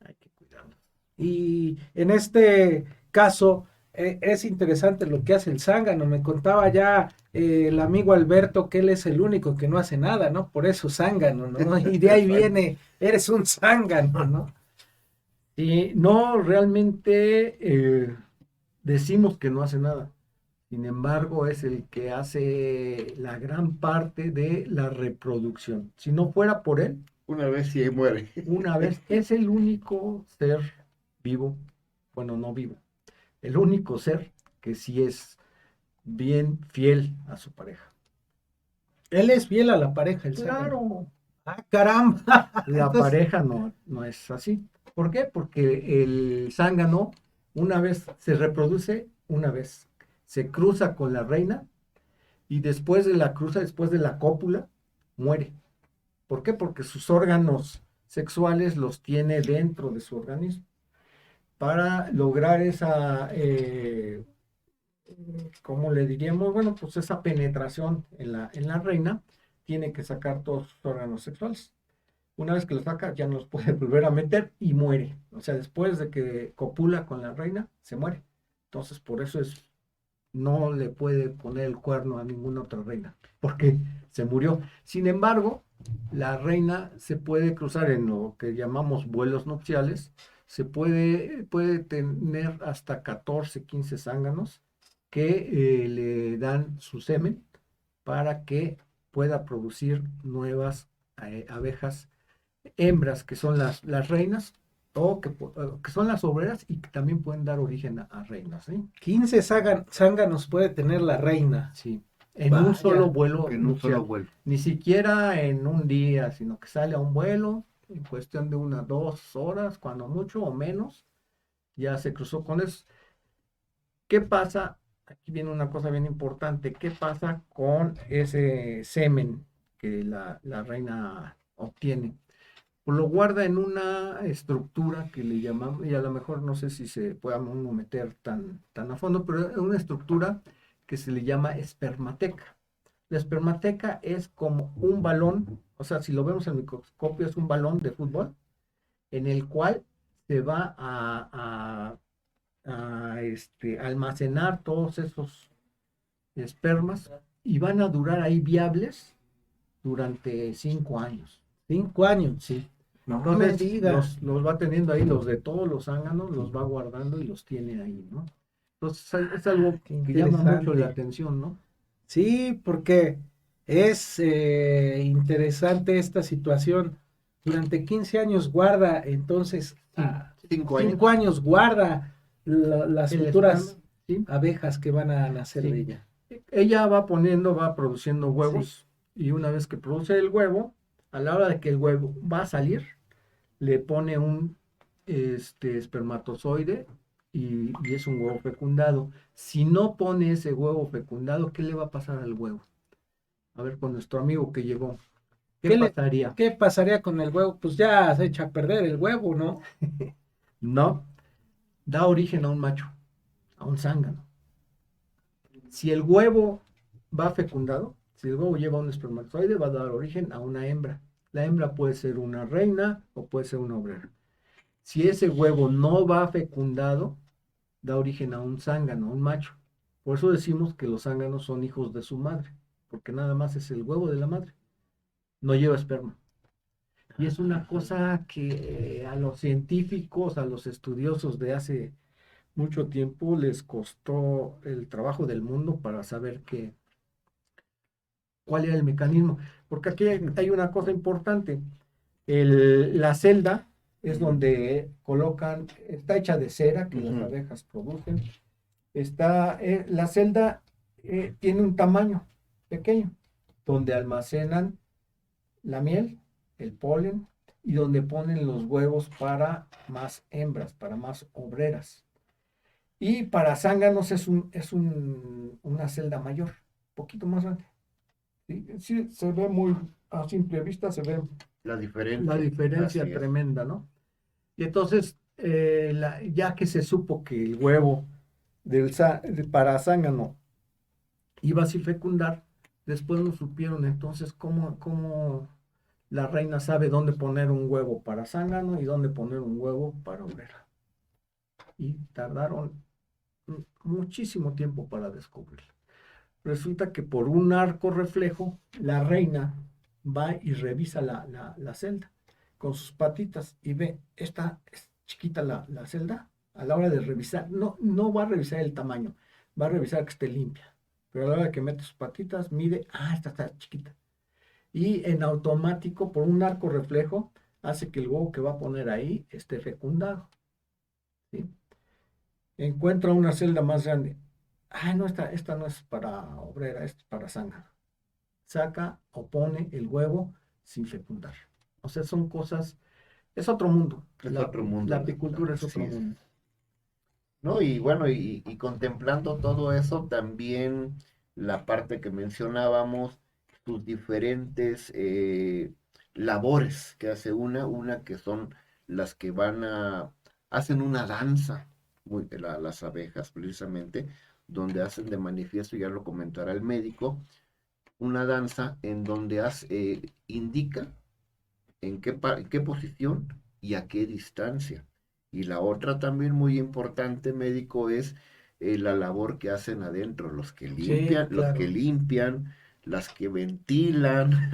Hay que cuidarlas. Y en este caso es interesante lo que hace el zángano. Me contaba ya el amigo Alberto que él es el único que no hace nada, ¿no? Por eso zángano, ¿no? Y de ahí viene, eres un zángano, ¿no? Y no, realmente decimos que no hace nada. Sin embargo, es el que hace la gran parte de la reproducción. Si no fuera por él, una vez sí muere. Una vez, es el único ser vivo, bueno, no vivo, el único ser que sí es bien fiel a su pareja. Él es fiel a la pareja, el zángano. Claro, Ah, caramba. la pareja no es así. ¿Por qué? Porque el zángano una vez se reproduce, una vez se cruza con la reina y después de la cópula, muere. ¿Por qué? Porque sus órganos sexuales los tiene dentro de su organismo. Para lograr esa, ¿cómo le diríamos? Bueno, pues esa penetración en la reina, tiene que sacar todos sus órganos sexuales. Una vez que los saca, ya no los puede volver a meter y muere. O sea, después de que copula con la reina, se muere. Entonces, por eso no le puede poner el cuerno a ninguna otra reina, porque se murió. Sin embargo, la reina se puede cruzar en lo que llamamos vuelos nupciales, puede tener hasta 14, 15 zánganos que le dan su semen para que pueda producir nuevas abejas hembras, que son las reinas, o que son las obreras y que también pueden dar origen a reinas, ¿sí? 15 zánganos puede tener la reina. Sí, en un solo vuelo. En un solo vuelo. Ni siquiera en un día, sino que sale a un vuelo en cuestión de 2 horas, cuando mucho o menos, ya se cruzó con eso. ¿Qué pasa? Aquí viene una cosa bien importante. ¿Qué pasa con ese semen que la reina obtiene? Pues lo guarda en una estructura que le llamamos, y a lo mejor no sé si se pueda uno meter tan a fondo, pero es una estructura que se le llama espermateca. La espermateca es como un balón, o sea, si lo vemos en el microscopio, es un balón de fútbol en el cual se va a almacenar todos esos espermas y van a durar ahí viables durante 5 años. 5 años. Sí. No me Entonces digas. los va teniendo ahí, los de todos los zánganos, los va guardando y los tiene ahí, ¿no? Entonces es algo que llama mucho la atención, ¿no? Sí, porque es interesante esta situación. Durante 15 años guarda, entonces, 5 años guarda las El futuras esperma, ¿sí? abejas que van a nacer Sí. de ella. Ella va produciendo huevos, y una vez que produce el huevo, a la hora de que el huevo va a salir, le pone un espermatozoide y es un huevo fecundado. Si no pone ese huevo fecundado, ¿qué le va a pasar al huevo? A ver, con nuestro amigo que llegó, ¿qué ¿Qué pasaría? qué pasaría con el huevo? Pues ya se echa a perder el huevo, ¿no? No, da origen a un macho, a un zángano. Si el huevo va fecundado, si el huevo lleva un espermatozoide, va a dar origen a una hembra. La hembra puede ser una reina o puede ser una obrera. Si ese huevo no va fecundado, da origen a un zángano, a un macho. Por eso decimos que los zánganos son hijos de su madre, porque nada más es el huevo de la madre, no lleva esperma. Y es una cosa que a los científicos, a los estudiosos de hace mucho tiempo les costó el trabajo del mundo para saber cuál era el mecanismo. Porque aquí hay una cosa importante. La celda es donde colocan, está hecha de cera que las abejas producen. La celda tiene un tamaño pequeño, donde almacenan la miel, el polen, y donde ponen los huevos para más hembras, para más obreras. Y para zánganos es una celda mayor, un poquito más grande. ¿Sí? Sí, se ve muy, a simple vista se ve La la diferencia. diferencia Así es. tremenda, ¿no? Y entonces, ya que se supo que el huevo para zángano iba a fecundar, después no supieron entonces cómo la reina sabe dónde poner un huevo para zángano y dónde poner un huevo para obrera. Y tardaron muchísimo tiempo para descubrirlo. Resulta que por un arco reflejo, la reina va y revisa la celda con sus patitas y ve, esta es chiquita la celda. A la hora de revisar, no va a revisar el tamaño, va a revisar que esté limpia. Pero a la hora de que mete sus patitas, mide, esta está chiquita. Y en automático, por un arco reflejo, hace que el huevo que va a poner ahí esté fecundado. ¿Sí? Encuentra una celda más grande. No, esta no es para obrera, es para zángano. Saca o pone el huevo sin fecundar. O sea, son cosas, es otro mundo. Es otro mundo. La apicultura es otro Sí. mundo. ¿No? Y bueno, y contemplando todo eso, también la parte que mencionábamos, sus diferentes labores que hace una que son las que hacen una danza, las abejas precisamente, donde hacen de manifiesto, ya lo comentará el médico, una danza en donde indica en qué posición y a qué distancia. Y la otra también muy importante, médico, es la labor que hacen adentro, los que limpian, Sí, los claro. que limpian, las que ventilan,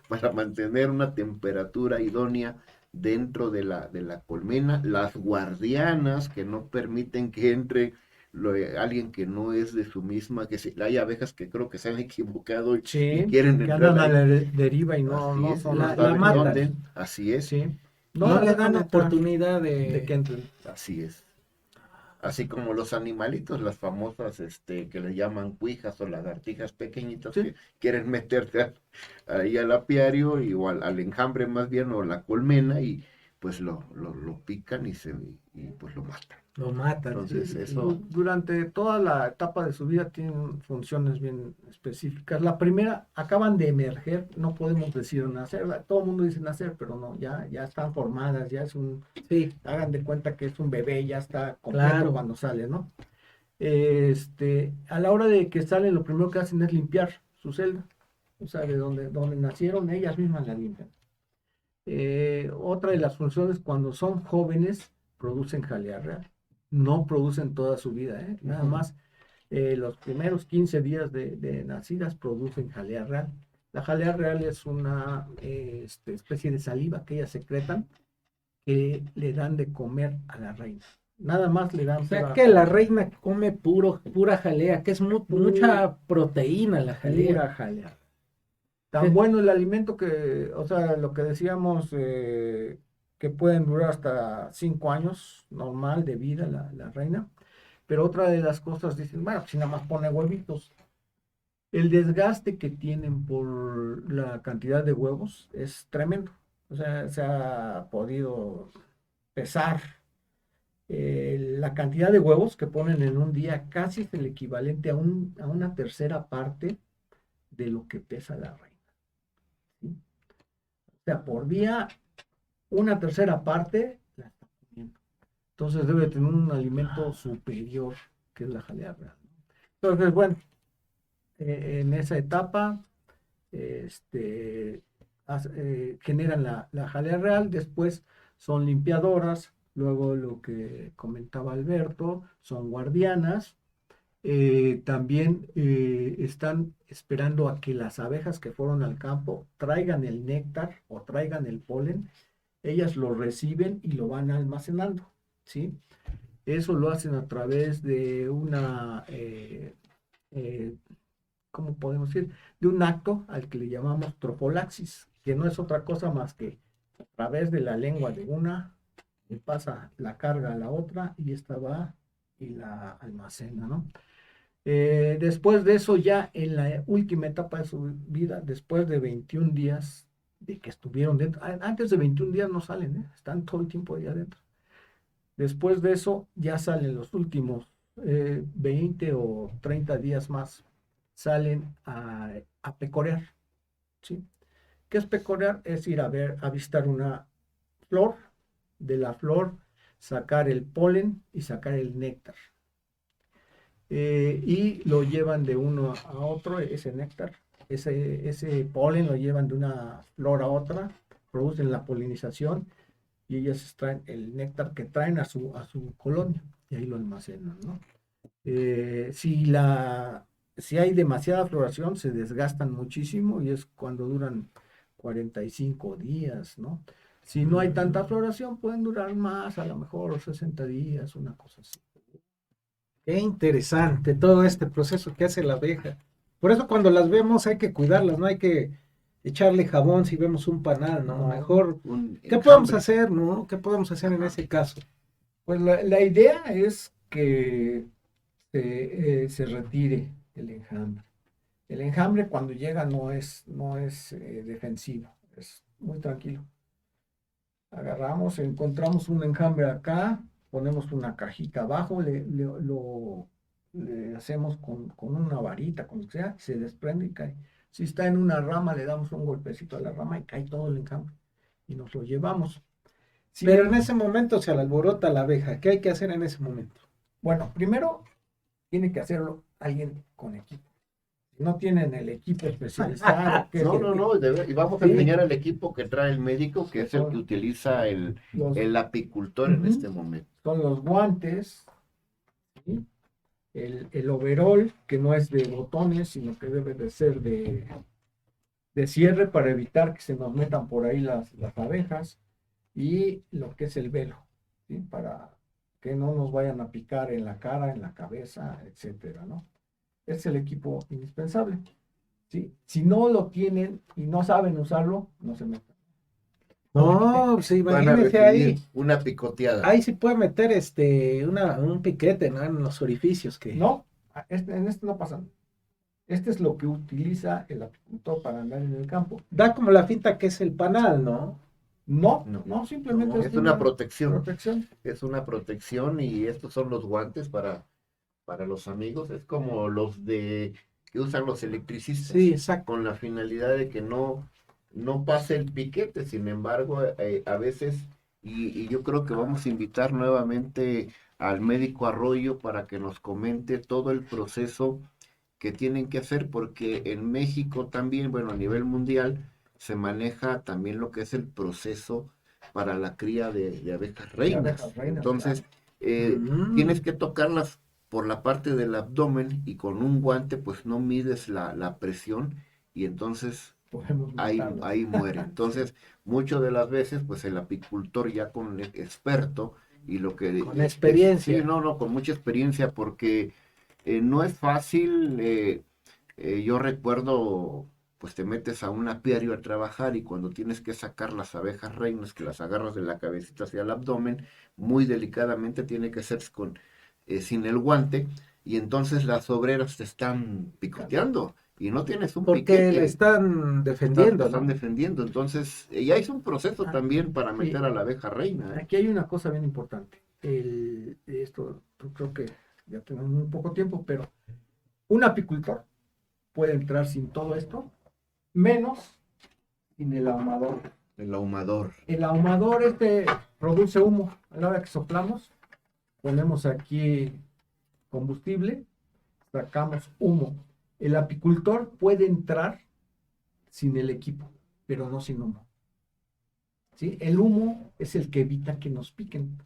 para mantener una temperatura idónea dentro de la colmena, las guardianas que no permiten que entre alguien que no es de su misma, hay abejas que creo que se han equivocado y Sí, quieren Que entrar andan a ahí. la deriva y no, Así no es, son no la saben matan. dónde, así es, Sí. No la le dejan dan entrar oportunidad de que entren. así es. Así como los animalitos, las famosas que le llaman cuijas o lagartijas pequeñitas Sí. que quieren meterse ahí al apiario o al enjambre más bien o la colmena y pues lo pican y pues lo matan. Lo matan. Entonces Sí. eso, Durante toda la etapa de su vida tienen funciones bien específicas. La primera, acaban de emerger, no podemos decir nacer, todo el mundo dice nacer, pero no, ya están formadas, ya es Sí, hagan de cuenta que es un bebé, ya está completo claro. cuando sale, ¿no? A la hora de que salen, lo primero que hacen es limpiar su celda, o sea, de donde nacieron, ellas mismas la limpian. Otra de las funciones, cuando son jóvenes, producen jalea real. No producen toda su vida, nada más los primeros 15 días de nacidas producen jalea real. La jalea real es una especie de saliva que ellas secretan que le dan de comer a la reina. Nada más le dan O sea pura que la jalea. reina come pura jalea, que es mucha proteína la jalea. Pura jalea. Tan bueno el alimento que, o sea, lo que decíamos, que pueden durar hasta 5 años normal de vida la reina. Pero otra de las cosas dicen, bueno, si nada más pone huevitos. El desgaste que tienen por la cantidad de huevos es tremendo. O sea, se ha podido pesar la cantidad de huevos que ponen en un día, casi es el equivalente a una tercera parte de lo que pesa la reina, ¿sí? O sea, por día, una tercera parte la está comiendo. Entonces debe tener un alimento superior, que es la jalea real. Entonces, bueno, en esa etapa, este, generan la jalea real, después son limpiadoras, luego lo que comentaba Alberto, son guardianas, también están esperando a que las abejas que fueron al campo traigan el néctar o traigan el polen, ellas lo reciben y lo van almacenando, ¿sí? Eso lo hacen a través de eh, ¿cómo podemos decir? De un acto al que le llamamos trofolaxis, que no es otra cosa más que a través de la lengua de una, le pasa la carga a la otra y esta va y la almacena, ¿no? Después de eso, ya en la última etapa de su vida, después de 21 días de que estuvieron dentro, antes de 21 días no salen, ¿eh? Están todo el tiempo allá adentro. Después de eso, ya salen los últimos 20 o 30 días más, salen a pecorear, ¿sí? ¿Qué es pecorear? Es ir a ver, a visitar una flor, de la flor sacar el polen y sacar el néctar. Y lo llevan de uno a otro, ese néctar, ese polen lo llevan de una flor a otra, producen la polinización y ellas extraen el néctar que traen a su colonia y ahí lo almacenan, ¿no? Si si hay demasiada floración, se desgastan muchísimo y es cuando duran 45 días, ¿no? Si no hay tanta floración, pueden durar más, a lo mejor 60 días, una cosa así. Qué interesante todo este proceso que hace la abeja. Por eso cuando las vemos hay que cuidarlas, no hay que echarle jabón si vemos un panal, ¿no? No, Mejor, Un ¿qué podemos enjambre. hacer, no? ¿Qué podemos hacer en ese caso? Pues la idea es que se retire el enjambre. El enjambre cuando llega no es defensivo, es muy tranquilo. Agarramos, encontramos un enjambre acá, ponemos una cajita abajo, le hacemos con una varita, con lo que sea, se desprende y cae. Si está en una rama, le damos un golpecito a la rama y cae todo el enjambre y nos lo llevamos. Sin Pero en em- ese momento se alborota la abeja. ¿Qué hay que hacer en ese momento? bueno, primero tiene que hacerlo alguien con equipo. Si no tienen el equipo especializado, No, no, no, y vamos a sí, enseñar al equipo que trae el médico, que es el que son utiliza los, el apicultor en ujú, este momento. son los guantes, ¿sí? El overall, que no es de botones, sino que debe de ser de cierre para evitar que se nos metan por ahí las abejas, y lo que es el velo, ¿sí? Para que no nos vayan a picar en la cara, en la cabeza, etcétera, ¿no? Es el equipo indispensable, ¿sí? Si no lo tienen y no saben usarlo, no se metan. No, pues Van a imagínense recibir ahí. una picoteada. Ahí sí puede meter un piquete, ¿no? En los orificios que. No, en este no pasa. Este es lo que utiliza el apicultor para andar en el campo. Da como la finta que es el panal, ¿no? No, No, no, simplemente No. es es una protección. protección. Es una protección y estos son los guantes para los amigos. Es como los de que usan los electricistas Sí, exacto. con la finalidad de que no pase el piquete. Sin embargo, a veces, y yo creo que vamos a invitar nuevamente al médico Arroyo para que nos comente todo el proceso que tienen que hacer, porque en México también, bueno, a nivel mundial, se maneja también lo que es el proceso para la cría de abejas De reinas. abejas reinas, Entonces, tienes Mm. que tocarlas por la parte del abdomen y con un guante pues no mides la presión y entonces podemos matarlas. ahí muere. Entonces, muchas de las veces pues el apicultor ya con el experto y lo que Con experiencia. sí, no, no, con mucha experiencia porque no es fácil. Yo recuerdo, pues te metes a un apiario a trabajar y cuando tienes que sacar las abejas reinas, que las agarras de la cabecita hacia el abdomen, muy delicadamente tiene que ser sin el guante y entonces las obreras te están picoteando y no tienes un Porque piquete. le están defendiendo, Te están ¿no? defendiendo. Entonces, ya hizo un proceso también para sí. meter a la abeja reina. Aquí hay una cosa bien importante. Esto creo que ya tenemos muy poco tiempo, pero un apicultor puede entrar sin todo esto, menos sin el ahumador. El ahumador. El ahumador produce humo. A la hora que soplamos, ponemos aquí combustible, sacamos humo. El apicultor puede entrar sin el equipo, pero no sin humo. ¿Sí? El humo es el que evita que nos piquen.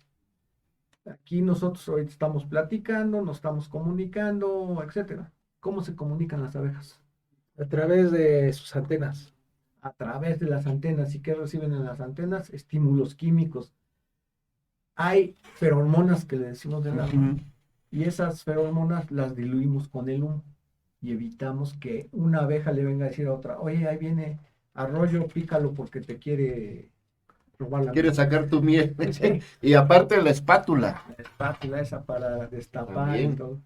Aquí nosotros hoy estamos platicando, nos estamos comunicando, etcétera. ¿Cómo se comunican las abejas? A través de sus antenas. A través de las antenas. ¿Y qué reciben en las antenas? Estímulos químicos. Hay feromonas que le decimos del alma, y esas feromonas las diluimos con el humo y evitamos que una abeja le venga a decir a otra, oye, ahí viene Arroyo, pícalo porque te quiere robar la Quiere miel. sacar tu miel. Sí. Y aparte la espátula. La espátula esa para destapar También. y todo.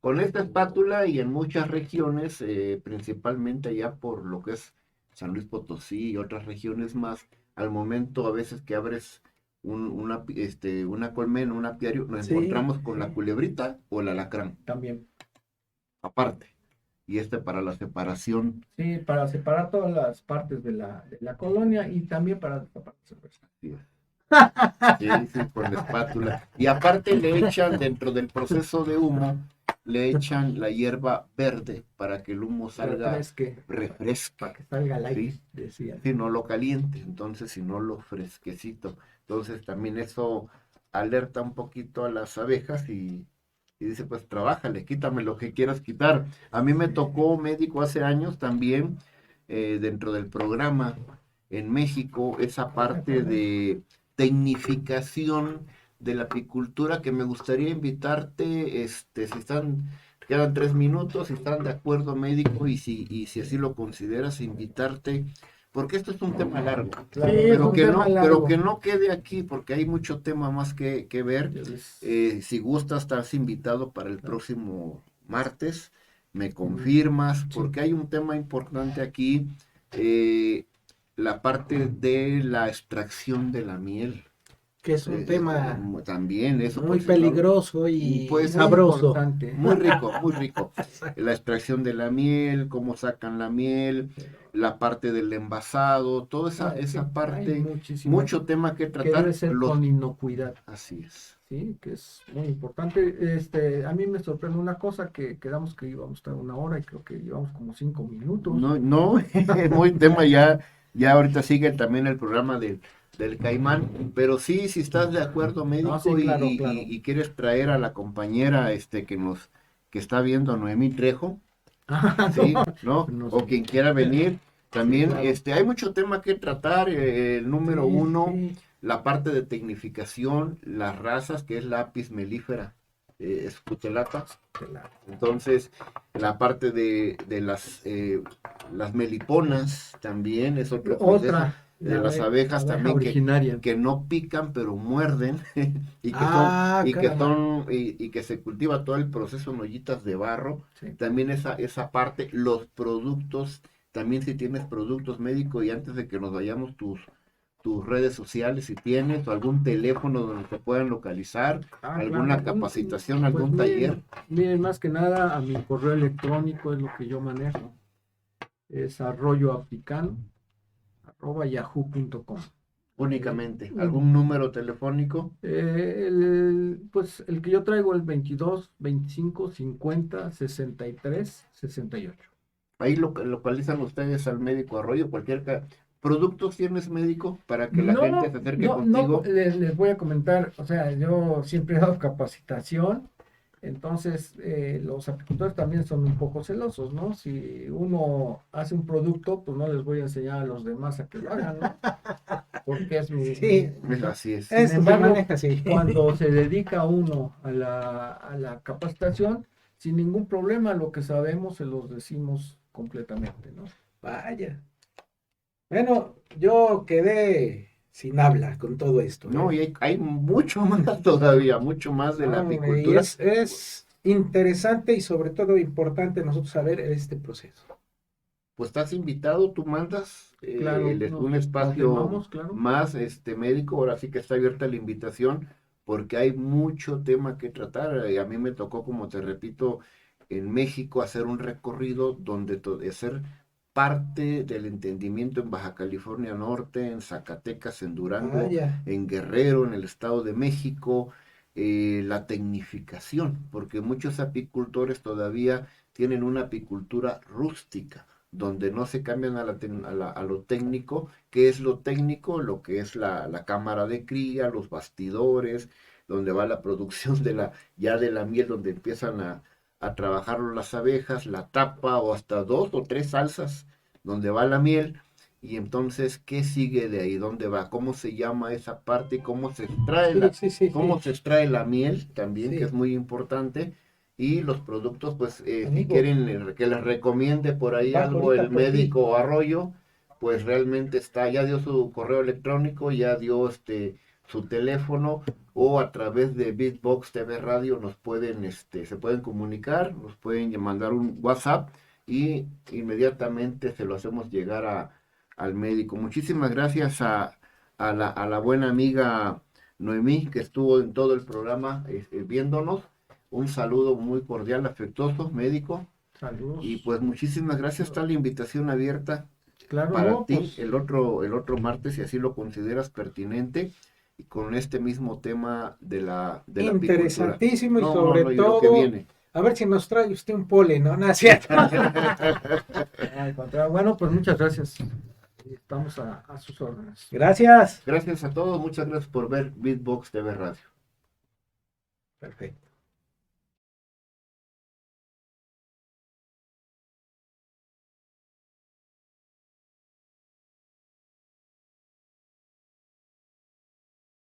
Con esta espátula y en muchas regiones, principalmente allá por lo que es San Luis Potosí y otras regiones más, al momento a veces que abres una colmena, un apiario, nos Sí, encontramos con la sí. culebrita o el alacrán, También. aparte. Y para la separación. Sí, para separar todas las partes de la colonia y también para destapar la cerveza. Sí, sí, con la espátula. Y aparte le echan, dentro del proceso de humo, le echan la hierba verde para que el humo salga, Refresque, refresque. para que salga el aire, Sí. decía. Si no lo caliente, entonces si no lo fresquecito. Entonces también eso alerta un poquito a las abejas y dice, pues trabájale, quítame lo que quieras quitar. A mí me tocó médico hace años también, dentro del programa en México, esa parte de tecnificación de la apicultura que me gustaría invitarte, si quedan 3 minutos, si están de acuerdo médico y si así lo consideras, invitarte, porque esto es un tema largo, Claro, Sí, pero un que tema no, largo. pero que no quede aquí, porque hay mucho tema más que ver. Si gustas, estás invitado para el próximo martes, me confirmas, Sí. porque hay un tema importante aquí, la parte de la extracción de la miel. Que es un tema También eso muy puede ser, ¿no? peligroso y Puede ser sabroso. Importante. muy rico, muy rico. La extracción de la miel, cómo sacan la miel, la parte del envasado, toda esa Hay parte, muchísimo mucho tema que que tratar. debe ser con inocuidad, Así es. ¿sí? Que es muy importante. A mí me sorprende una cosa que quedamos que íbamos a estar 1 hora y creo que llevamos como 5 minutos. No, no, es muy tema ya ahorita sigue también el programa del Caimán, pero sí, si estás de acuerdo, médico, sí, claro, claro. y quieres traer a la compañera que está viendo, Noemí Trejo, sí, ¿no? No O sé. quien quiera venir, también, claro. hay mucho tema que tratar, el número Sí, uno, sí. la parte de tecnificación, las razas, que es la apis mellifera, escutelata. Entonces, la parte de las meliponas también es otro proceso. Otra. De las abejas la también originaria. que no pican pero muerden y que caramba. y que se cultiva todo el proceso en ollitas de barro. Sí. También esa parte, los productos, también si tienes productos médicos, y antes de que nos vayamos, tus redes sociales si tienes, o algún teléfono donde te puedan localizar, alguna Claro. capacitación, Pues algún taller. Miren, más que nada a mi correo electrónico es lo que yo manejo. Es arroyoafricano@yahoo.com. Únicamente. ¿Algún número telefónico? Pues el que yo traigo es 22 25 50 63 68. Ahí localizan ustedes al médico Arroyo, ¿Productos tienes médico para que la gente se acerque contigo? Les voy a comentar, o sea, yo siempre he dado capacitación, entonces los apicultores también son un poco celosos, ¿no? Si uno hace un producto, pues no les voy a enseñar a los demás a que lo hagan, ¿no? Porque es mi... Sí. Así es. Sin Eso se embargo, maneja así. cuando se dedica uno a la capacitación, sin ningún problema, lo que sabemos se los decimos completamente, ¿no? Vaya. Bueno, yo quedé sin habla con todo esto. No, y hay mucho más todavía, mucho más de la No, y apicultura. es interesante y sobre todo importante nosotros saber este proceso. Pues estás invitado, tú mandas Claro, un nos espacio confirmamos, claro. más médico, ahora sí que está abierta la invitación, porque hay mucho tema que tratar. A mí me tocó, como te repito, en México hacer un recorrido donde hacer parte del entendimiento en Baja California Norte, en Zacatecas, en Durango, Vaya. en Guerrero, en el Estado de México, la tecnificación, porque muchos apicultores todavía tienen una apicultura rústica donde no se cambian a lo técnico. ¿Qué es lo técnico? Lo que es la cámara de cría, los bastidores, donde va la producción ya de la miel, donde empiezan a trabajar las abejas, la tapa o hasta 2 o 3 salsas, donde va la miel. Y entonces, ¿qué sigue de ahí? ¿Dónde va? ¿Cómo se llama esa parte? ¿Cómo se extrae Sí. se extrae la miel también, que Sí. es muy importante? Y los productos, pues, si Amigo, quieren que les recomiende por ahí bajo algo ahorita el por ti. médico Arroyo, pues realmente ya dio su correo electrónico, ya dio su teléfono, o a través de Beatbox TV Radio se pueden comunicar, nos pueden mandar un WhatsApp y inmediatamente se lo hacemos llegar al médico. Muchísimas gracias a la buena amiga Noemí, que estuvo en todo el programa viéndonos. Un saludo muy cordial, afectuoso, médico. Saludos. Y pues muchísimas gracias. Está la invitación abierta Claro, para no, ti pues el otro martes, si así lo consideras pertinente, y con este mismo tema de la apicultura. interesantísimo y No, sobre no, y lo que todo, viene. a ver si nos trae usted un polen, ¿no? No es cierto. al contrario. Bueno, pues muchas gracias. Estamos a sus órdenes. Gracias. Gracias a todos, muchas gracias por ver Beatbox TV Radio. Perfecto.